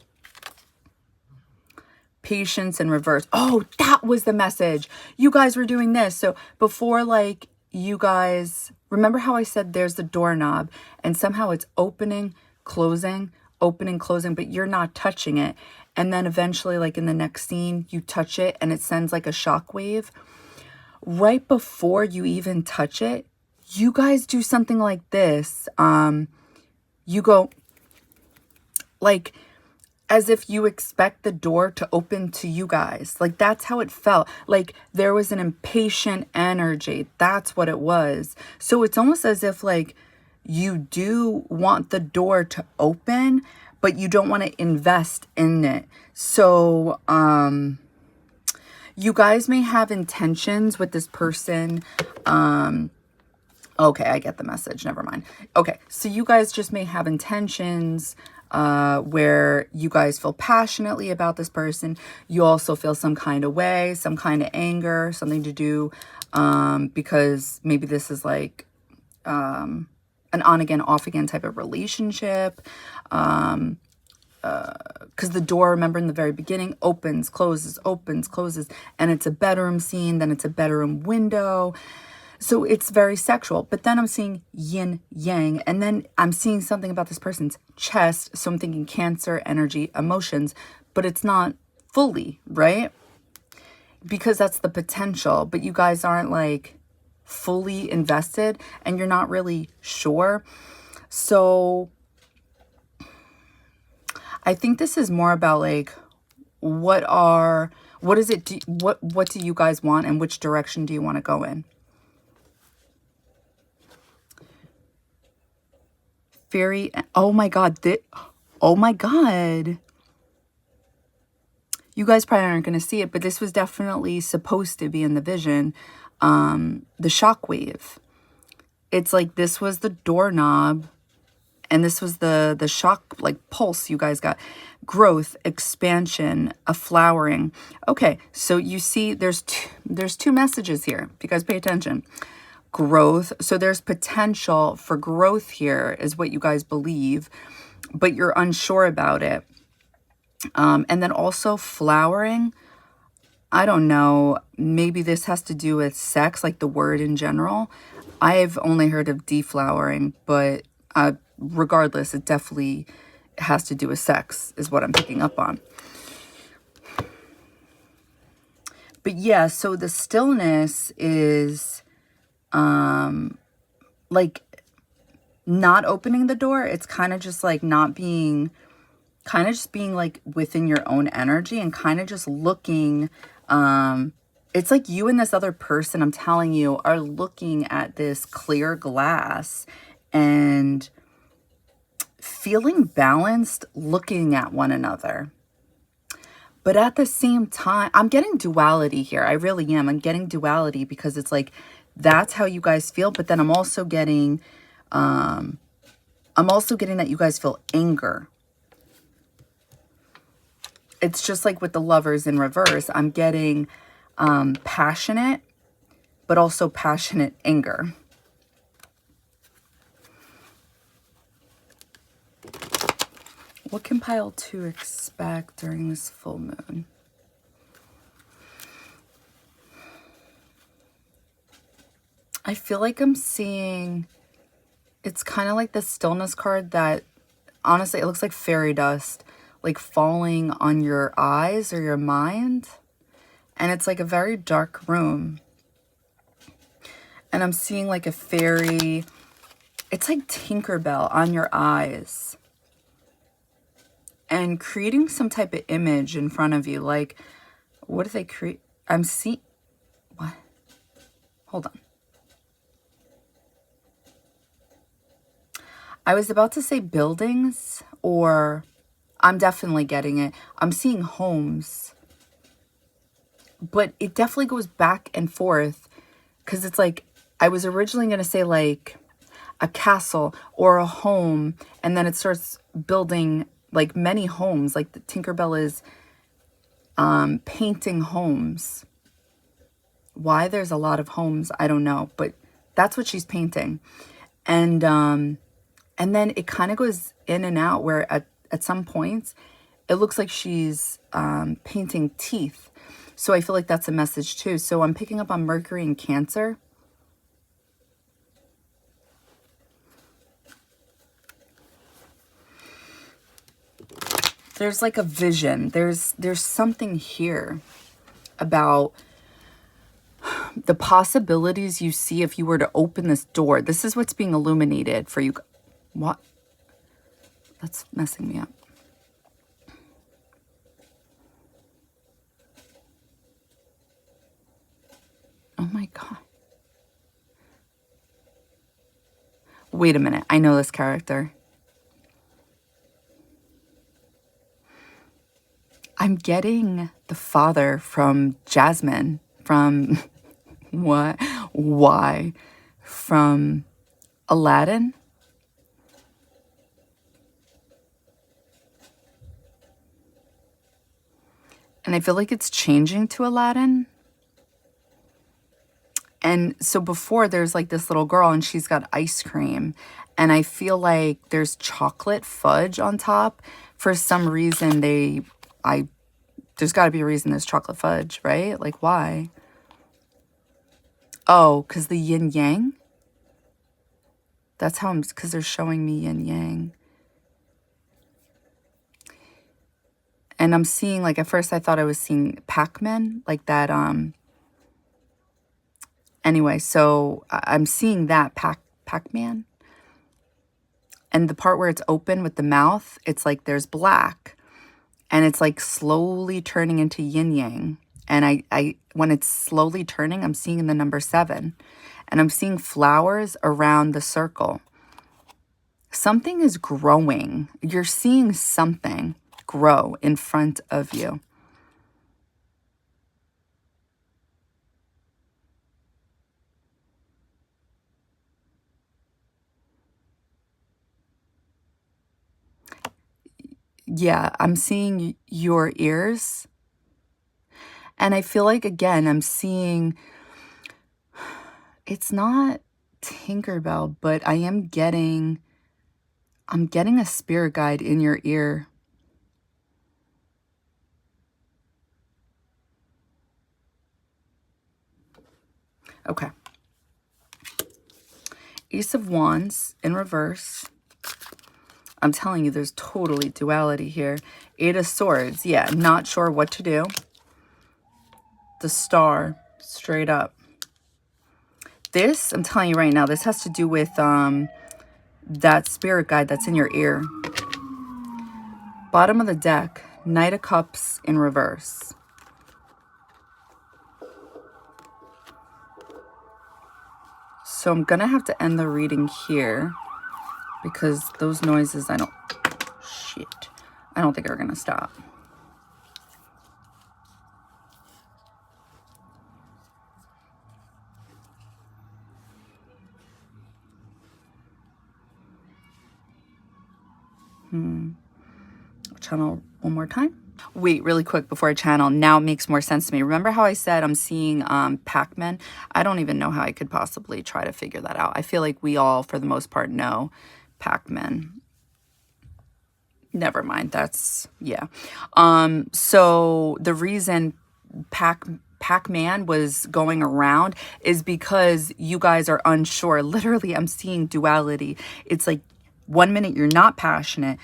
Patience in reverse. Oh, that was the message. You guys were doing this. So before, like, you guys, remember how I said there's the doorknob and somehow it's opening, closing, but you're not touching it. And then eventually, like in the next scene, you touch it and it sends like a shock wave. Right before you even touch it, you guys do something like this. You go like as if you expect the door to open to you guys. Like that's how it felt. Like there was an impatient energy. That's what it was. So it's almost as if like you do want the door to open, but you don't want to invest in it. So, you guys may have intentions with this person. Okay, I get the message. Never mind. Okay, so you guys just may have intentions where you guys feel passionately about this person. You also feel some kind of way, some kind of anger, something to do because maybe this is like an on-again, off-again type of relationship. Because the door, remember in the very beginning, opens, closes, and it's a bedroom scene, then it's a bedroom window. So it's very sexual. But then I'm seeing yin, yang, and then I'm seeing something about this person's chest. So I'm thinking Cancer, energy, emotions, but it's not fully, right? Because that's the potential, but you guys aren't like fully invested and you're not really sure. So I think this is more about like, what do you guys want and which direction do you want to go in? Fairy, oh my God, oh my God. You guys probably aren't going to see it, but this was definitely supposed to be in the vision. The shock wave. It's like this was the doorknob. And this was the shock, like pulse you guys got. Growth, expansion, a flowering. Okay, so you see there's two messages here. If you guys pay attention. Growth. So there's potential for growth here is what you guys believe. But you're unsure about it. And then also flowering. I don't know. Maybe this has to do with sex, like the word in general. I've only heard of deflowering, but regardless, it definitely has to do with sex is what I'm picking up on. But yeah, so the stillness is like not opening the door. It's kind of just like not being, kind of just being like within your own energy and kind of just looking. It's like you and this other person, I'm telling you, are looking at this clear glass and feeling balanced, looking at one another. But at the same time, I'm getting duality here. I really am. I'm getting duality because it's like, that's how you guys feel. But then I'm also getting that you guys feel anger. it's just like with the Lovers in reverse. I'm getting passionate, but also passionate anger. What can pile 2 expect during this full moon? I feel like I'm seeing, it's kind of like the stillness card that, honestly, it looks like fairy dust, like falling on your eyes or your mind. And it's like a very dark room. And I'm seeing like a fairy, it's like Tinkerbell on your eyes. And creating some type of image in front of you. Like, what do they create? I'm seeing, what? Hold on. I was about to say buildings, or I'm definitely getting it. I'm seeing homes. But it definitely goes back and forth. Because it's like, I was originally going to say like a castle or a home. And then it starts building like many homes. Like the Tinkerbell is painting homes. Why there's a lot of homes, I don't know. But that's what she's painting. And then it kind of goes in and out where at some points, it looks like she's painting teeth. So I feel like that's a message too. So I'm picking up on Mercury and Cancer. There's like a vision. There's something here about the possibilities you see if you were to open this door. This is what's being illuminated for you. What? That's messing me up. Oh my God. Wait a minute. I know this character. I'm getting the father from Jasmine, from what? Why? From Aladdin? And I feel like it's changing to Aladdin. And so before there's like this little girl and she's got ice cream. And I feel like there's chocolate fudge on top. For some reason there's got to be a reason there's chocolate fudge, right? Like why? Oh, because the yin yang? That's how because they're showing me yin yang. And I'm seeing, like, at first I thought I was seeing Pac-Man, like that, anyway, so I'm seeing that Pac-Man. And the part where it's open with the mouth, it's like there's black. And it's like slowly turning into yin yang. And I when it's slowly turning, I'm seeing the number 7. And I'm seeing flowers around the circle. Something is growing. You're seeing something grow in front of you. Yeah, I'm seeing your ears. And I feel like, again, I'm seeing, it's not Tinkerbell, but I'm getting a spirit guide in your ear. Okay. Ace of Wands in reverse. I'm telling you, there's totally duality here. 8 of Swords. Yeah, not sure what to do. The Star, straight up. This, I'm telling you right now, this has to do with that spirit guide that's in your ear. Bottom of the deck, Knight of Cups in reverse. So I'm going to have to end the reading here because those noises, I don't think are going to stop. Channel one more time. Wait, really quick before I channel. Now it makes more sense to me. Remember how I said I'm seeing Pac-Man? I don't even know how I could possibly try to figure that out. I feel like we all, for the most part, know Pac-Man. Never mind. That's, yeah. So the reason Pac-Man was going around is because you guys are unsure. Literally, I'm seeing duality. It's like 1 minute you're not passionate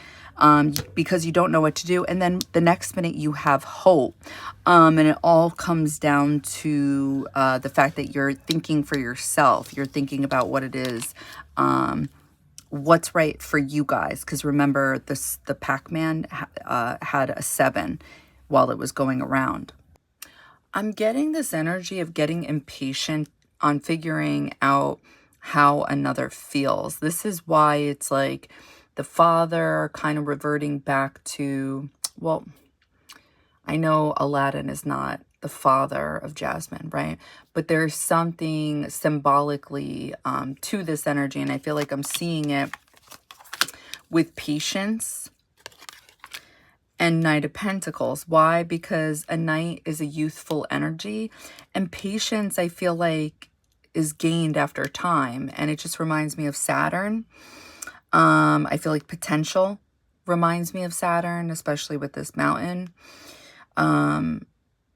because you don't know what to do, and then the next minute you have hope. And it all comes down to the fact that you're thinking for yourself. You're thinking about what it is, what's right for you guys. Because remember, the Pac-Man had a 7 while it was going around. I'm getting this energy of getting impatient on figuring out how another feels. This is why it's like the father kind of reverting back to, well, I know Aladdin is not the father of Jasmine, right? But there's something symbolically to this energy, and I feel like I'm seeing it with patience and Knight of Pentacles. Why? Because a knight is a youthful energy, and patience, I feel like, is gained after time, and it just reminds me of Saturn. I feel like potential reminds me of Saturn, especially with this mountain.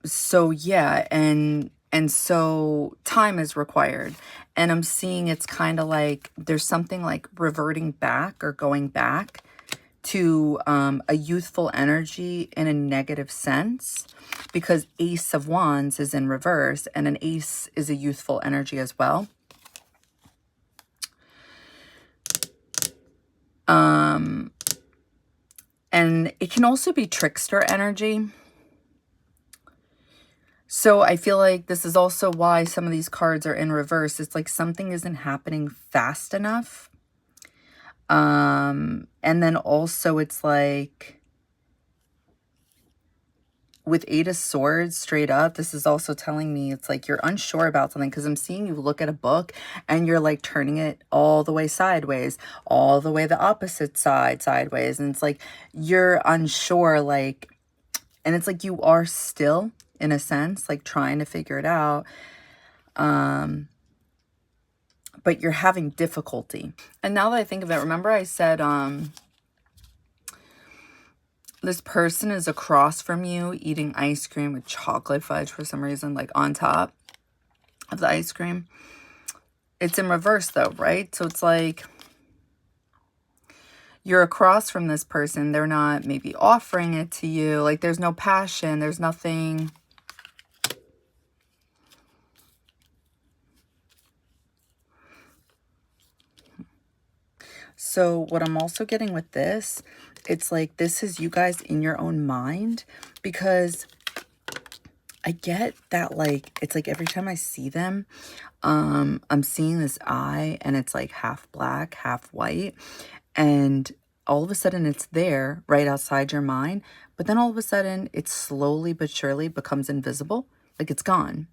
So yeah, and so time is required, and I'm seeing it's kind of like there's something like reverting back or going back to a youthful energy in a negative sense, because Ace of Wands is in reverse, and an ace is a youthful energy as well. And it can also be trickster energy. So I feel like this is also why some of these cards are in reverse. It's like something isn't happening fast enough. And then also it's like with 8 of Swords straight up, this is also telling me it's like you're unsure about something, because I'm seeing you look at a book and you're like turning it all the way sideways, all the way the opposite side sideways. And it's like you're unsure, like, and it's like you are still, in a sense, like trying to figure it out. But you're having difficulty. And now that I think of it, remember I said, this person is across from you eating ice cream with chocolate fudge for some reason, like on top of the ice cream. It's in reverse though, right? So it's like you're across from this person. They're not maybe offering it to you. Like there's no passion. There's nothing. So what I'm also getting with this, it's like this is you guys in your own mind, because I get that, like, it's like every time I see them, I'm seeing this eye and it's like half black, half white. And all of a sudden it's there right outside your mind. But then all of a sudden it slowly but surely becomes invisible. Like it's gone.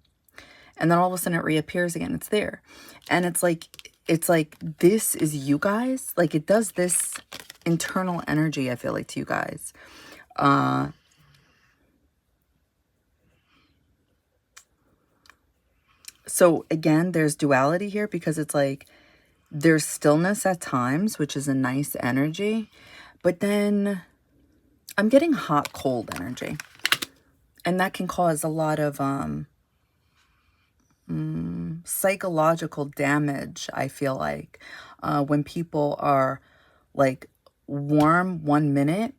And then all of a sudden it reappears again. It's there. And it's like this is you guys. Like it does this internal energy, I feel like, to you guys. So again, there's duality here, because it's like there's stillness at times, which is a nice energy. But then I'm getting hot, cold energy. And that can cause a lot of psychological damage, I feel like, when people are like warm 1 minute,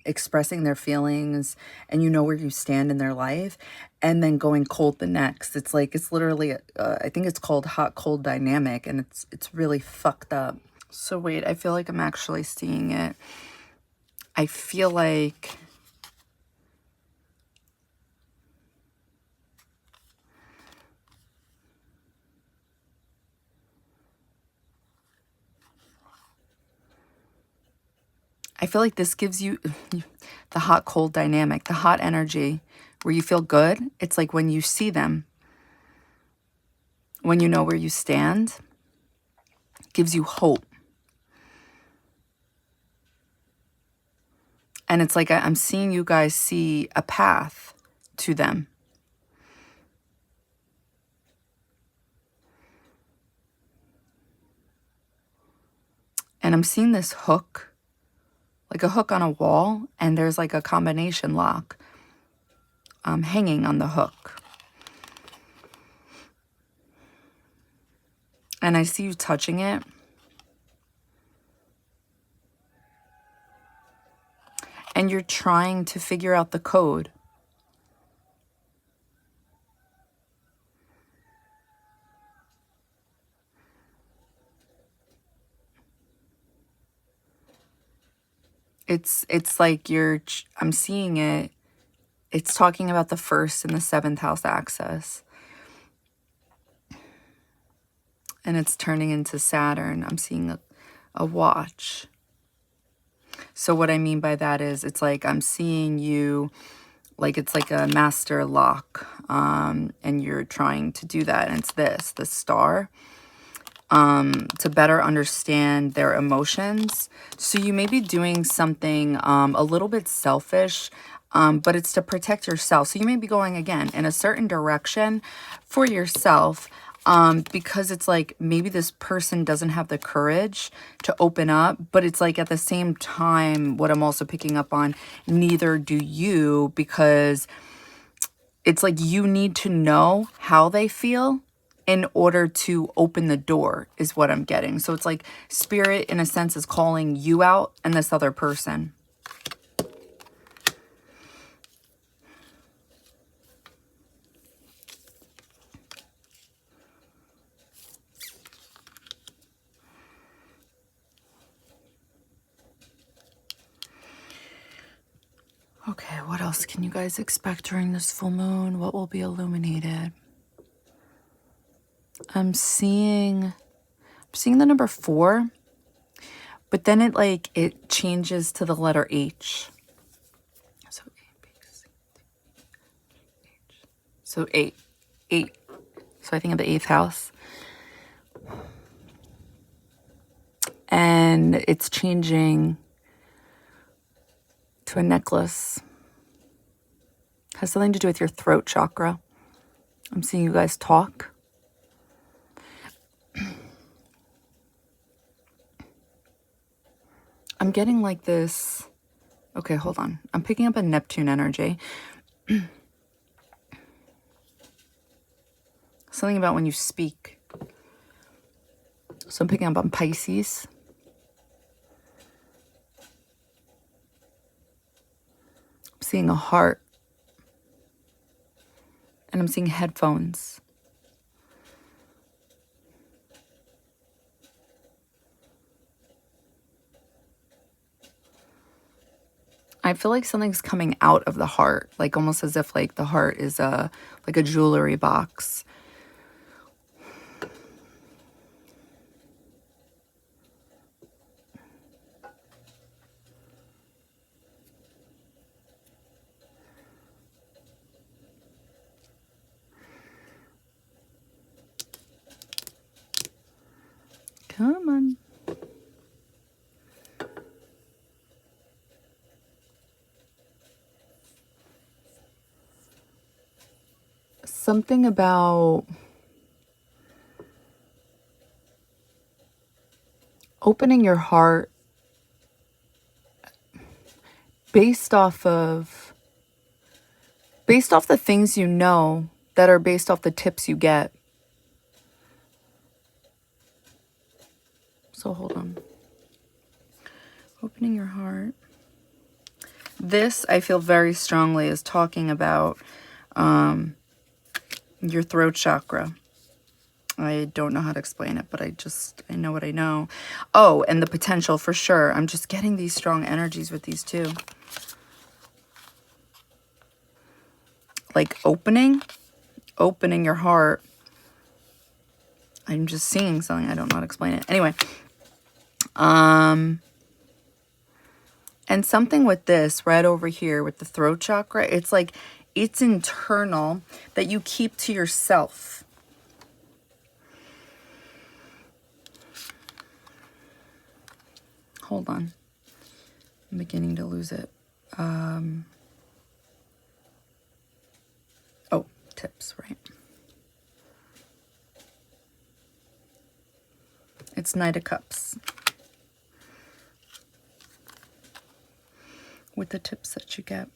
expressing their feelings, and you know where you stand in their life, and then going cold the next. It's like, it's literally, I think it's called hot, cold dynamic, and it's really fucked up. So wait, I feel like I'm actually seeing it. I feel like this gives you the hot, cold dynamic, the hot energy where you feel good. It's like when you see them, when you know where you stand, gives you hope. And it's like I'm seeing you guys see a path to them. And I'm seeing this hook, like a hook on a wall, and there's like a combination lock hanging on the hook. And I see you touching it. And you're trying to figure out the code. It's like I'm seeing it. It's talking about the 1st and the 7th house access. And it's turning into Saturn. I'm seeing a watch. So what I mean by that is it's like I'm seeing you, like it's like a master lock. And you're trying to do that. And it's the star. To better understand their emotions. So you may be doing something a little bit selfish, but it's to protect yourself. So you may be going, again, in a certain direction for yourself, because it's like maybe this person doesn't have the courage to open up, but it's like at the same time, what I'm also picking up on, neither do you, because it's like you need to know how they feel in order to open the door, is what I'm getting. So it's like spirit, in a sense, is calling you out and this other person. Okay, what else can you guys expect during this full moon? What will be illuminated? I'm seeing the number 4, but then it changes to the letter H. So A, B, C, D, H. So 8. So I think of the 8th house. And it's changing to a necklace. Has something to do with your throat chakra. I'm seeing you guys talk. I'm getting like this. Okay, hold on. I'm picking up a Neptune energy. Something about when you speak. So I'm picking up on Pisces. I'm seeing a heart. And I'm seeing headphones. I feel like something's coming out of the heart, like almost as if like the heart is like a jewelry box. Come on. Something about opening your heart based off the things you know that are based off the tips you get. So hold on. Opening your heart. This, I feel very strongly, is talking about your throat chakra. I don't know how to explain it, but I know what I know. Oh, and the potential for sure. I'm just getting these strong energies with these two. Like opening your heart. I'm just seeing something. I don't know how to explain it. Anyway. And something with this right over here with the throat chakra, it's like it's internal that you keep to yourself. Hold on. I'm beginning to lose it. Oh, tips, right? It's Knight of Cups. With the tips that you get.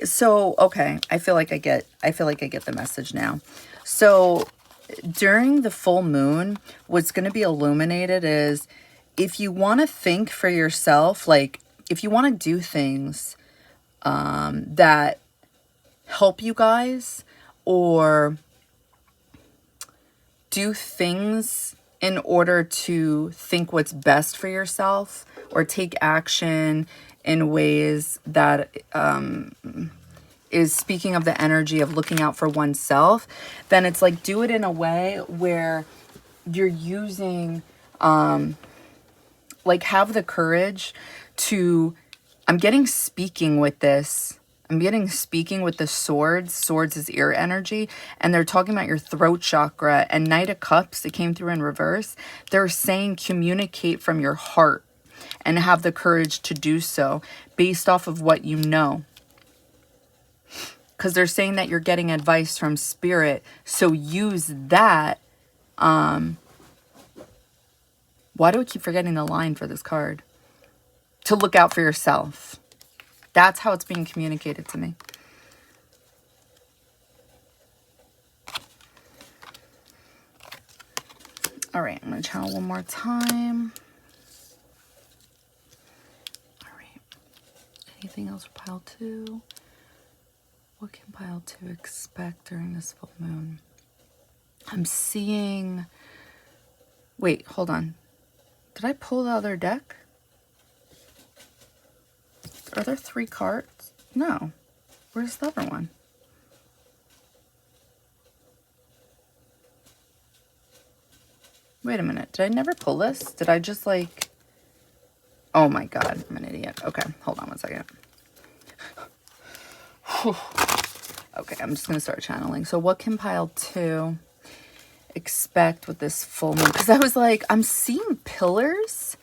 So, okay, I feel like I get the message now. So, during the full moon, what's going to be illuminated is if you want to think for yourself, like if you want to do things that help you guys, or do things in order to think what's best for yourself, or take action in ways that is speaking of the energy of looking out for oneself, then it's like do it in a way where you're using like have the courage to, I'm getting speaking with this. I'm getting speaking with the swords. Swords is ear energy. And they're talking about your throat chakra. And Knight of Cups, it came through in reverse. They're saying communicate from your heart and have the courage to do so based off of what you know. Because they're saying that you're getting advice from spirit. So use that. Why do I keep forgetting the line for this card? To look out for yourself. That's how it's being communicated to me. All right, I'm going to channel one more time. All right. Anything else for pile 2? What can pile 2 expect during this full moon? I'm seeing... Wait, hold on. Did I pull the other deck? Are there 3 cards? No. Where's the other one? Wait a minute. Did I never pull this? Did I just like... Oh my god. I'm an idiot. Okay. Hold on one second. Okay. I'm just going to start channeling. So what can pile 2 expect with this full moon? Because I was like, I'm seeing pillars.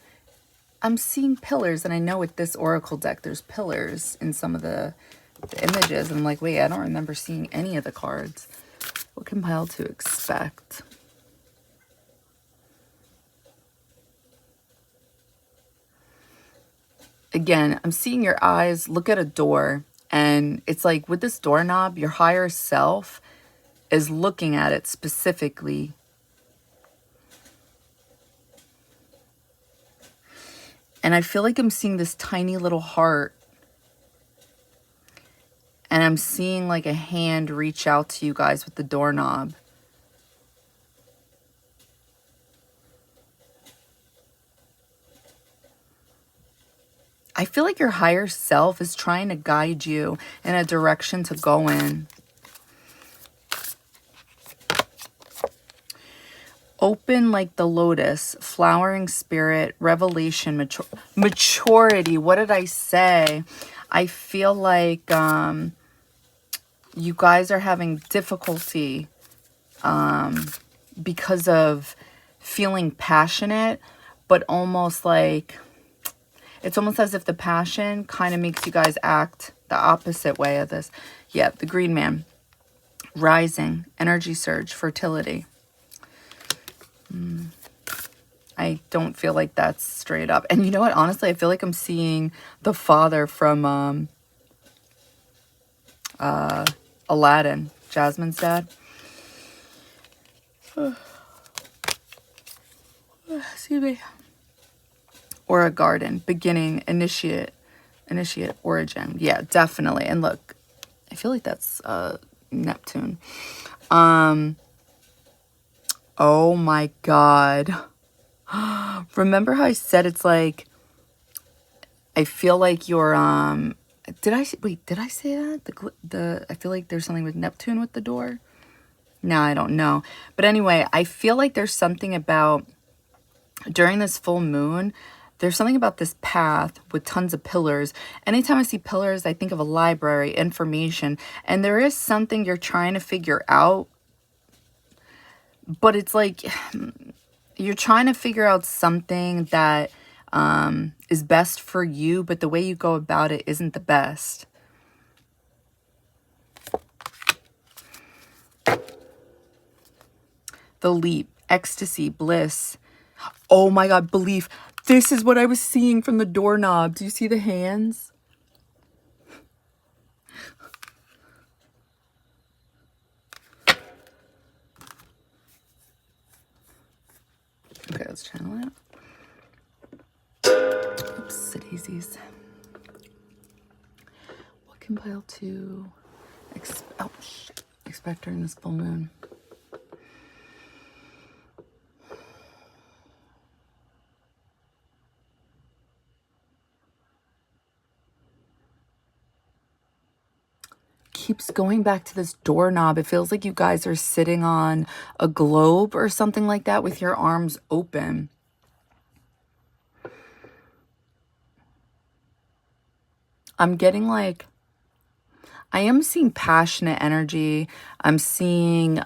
I'm seeing pillars, and I know with this oracle deck, there's pillars in some of the images. And I'm like, wait, I don't remember seeing any of the cards. What can pile 2 expect? Again, I'm seeing your eyes look at a door, and it's like with this doorknob, your higher self is looking at it specifically. And I feel like I'm seeing this tiny little heart. And I'm seeing like a hand reach out to you guys with the doorknob. I feel like your higher self is trying to guide you in a direction to go in. Open like the lotus, flowering spirit, revelation, maturity. What did I say? I feel like you guys are having difficulty because of feeling passionate, but almost like, it's almost as if the passion kind of makes you guys act the opposite way of this. Yeah, the green man. Rising, energy surge, fertility. I don't feel like that's straight up. And you know what? Honestly, I feel like I'm seeing the father from Aladdin, Jasmine's dad. Excuse me. Or a garden, beginning, initiate, origin. Yeah, definitely. And look, I feel like that's Neptune. Oh my god. Remember how I said it's like, I feel like you're, did I say that? I feel like there's something with Neptune with the door. No, I don't know. But anyway, I feel like there's something about, during this full moon, There's something about this path with tons of pillars. Anytime I see pillars, I think of a library, information, and there is something you're trying to figure out, but it's like you're trying to figure out something that is best for you, but the way you go about it isn't the best. The leap, ecstasy, bliss. Oh my God, belief. This is what I was seeing from the doorknob. Do you see the hands? Okay, let's channel it. Oops, daisies. What can pile to expect during this full moon? Keeps going back to this doorknob. It feels like you guys are sitting on a globe or something like that with your arms open. I'm getting like, I am seeing passionate energy. I'm seeing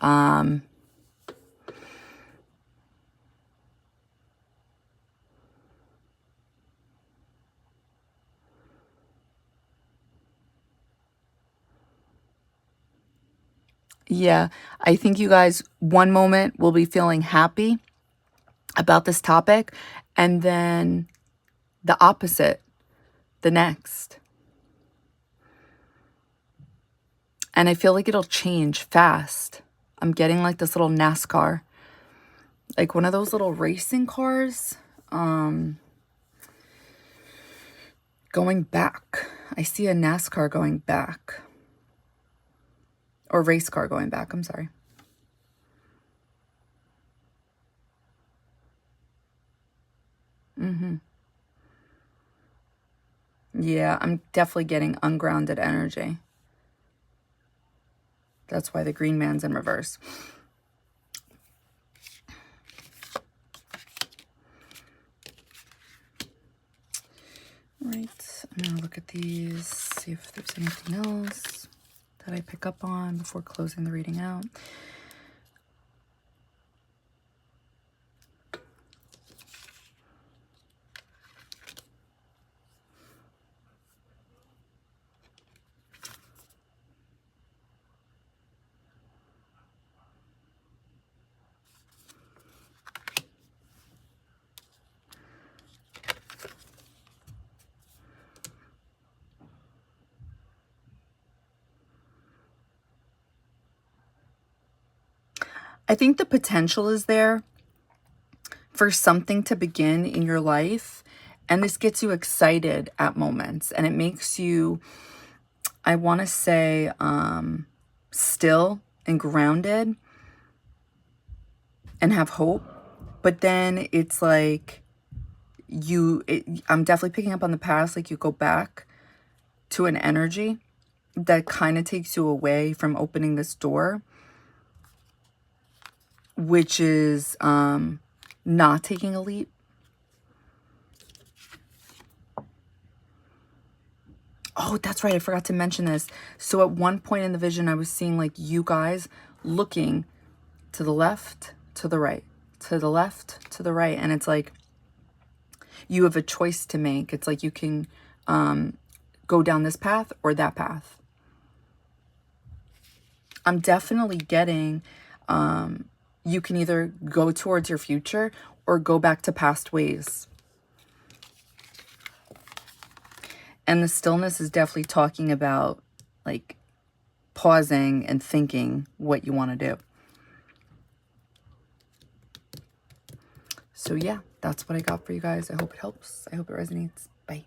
yeah, I think you guys one moment will be feeling happy about this topic, and then the opposite the next. And I feel like it'll change fast. I'm getting like this little NASCAR, like one of those little racing cars, going back. I see a NASCAR going back. Or race car going back, I'm sorry. Yeah, I'm definitely getting ungrounded energy. That's why the green man's in reverse. All right, I'm gonna look at these, see if there's anything else that I pick up on before closing the reading out. I think the potential is there for something to begin in your life, and this gets you excited at moments, and it makes you, I want to say, still and grounded and have hope. But then it's like I'm definitely picking up on the past, like you go back to an energy that kind of takes you away from opening this door, which is not taking a leap. Oh, that's right. I forgot to mention this. So at one point in the vision, I was seeing like you guys looking to the left, to the right, to the left, to the right. And it's like you have a choice to make. It's like you can go down this path or that path. I'm definitely getting you can either go towards your future or go back to past ways. And the stillness is definitely talking about like pausing and thinking what you want to do. So yeah, that's what I got for you guys. I hope it helps. I hope it resonates. Bye.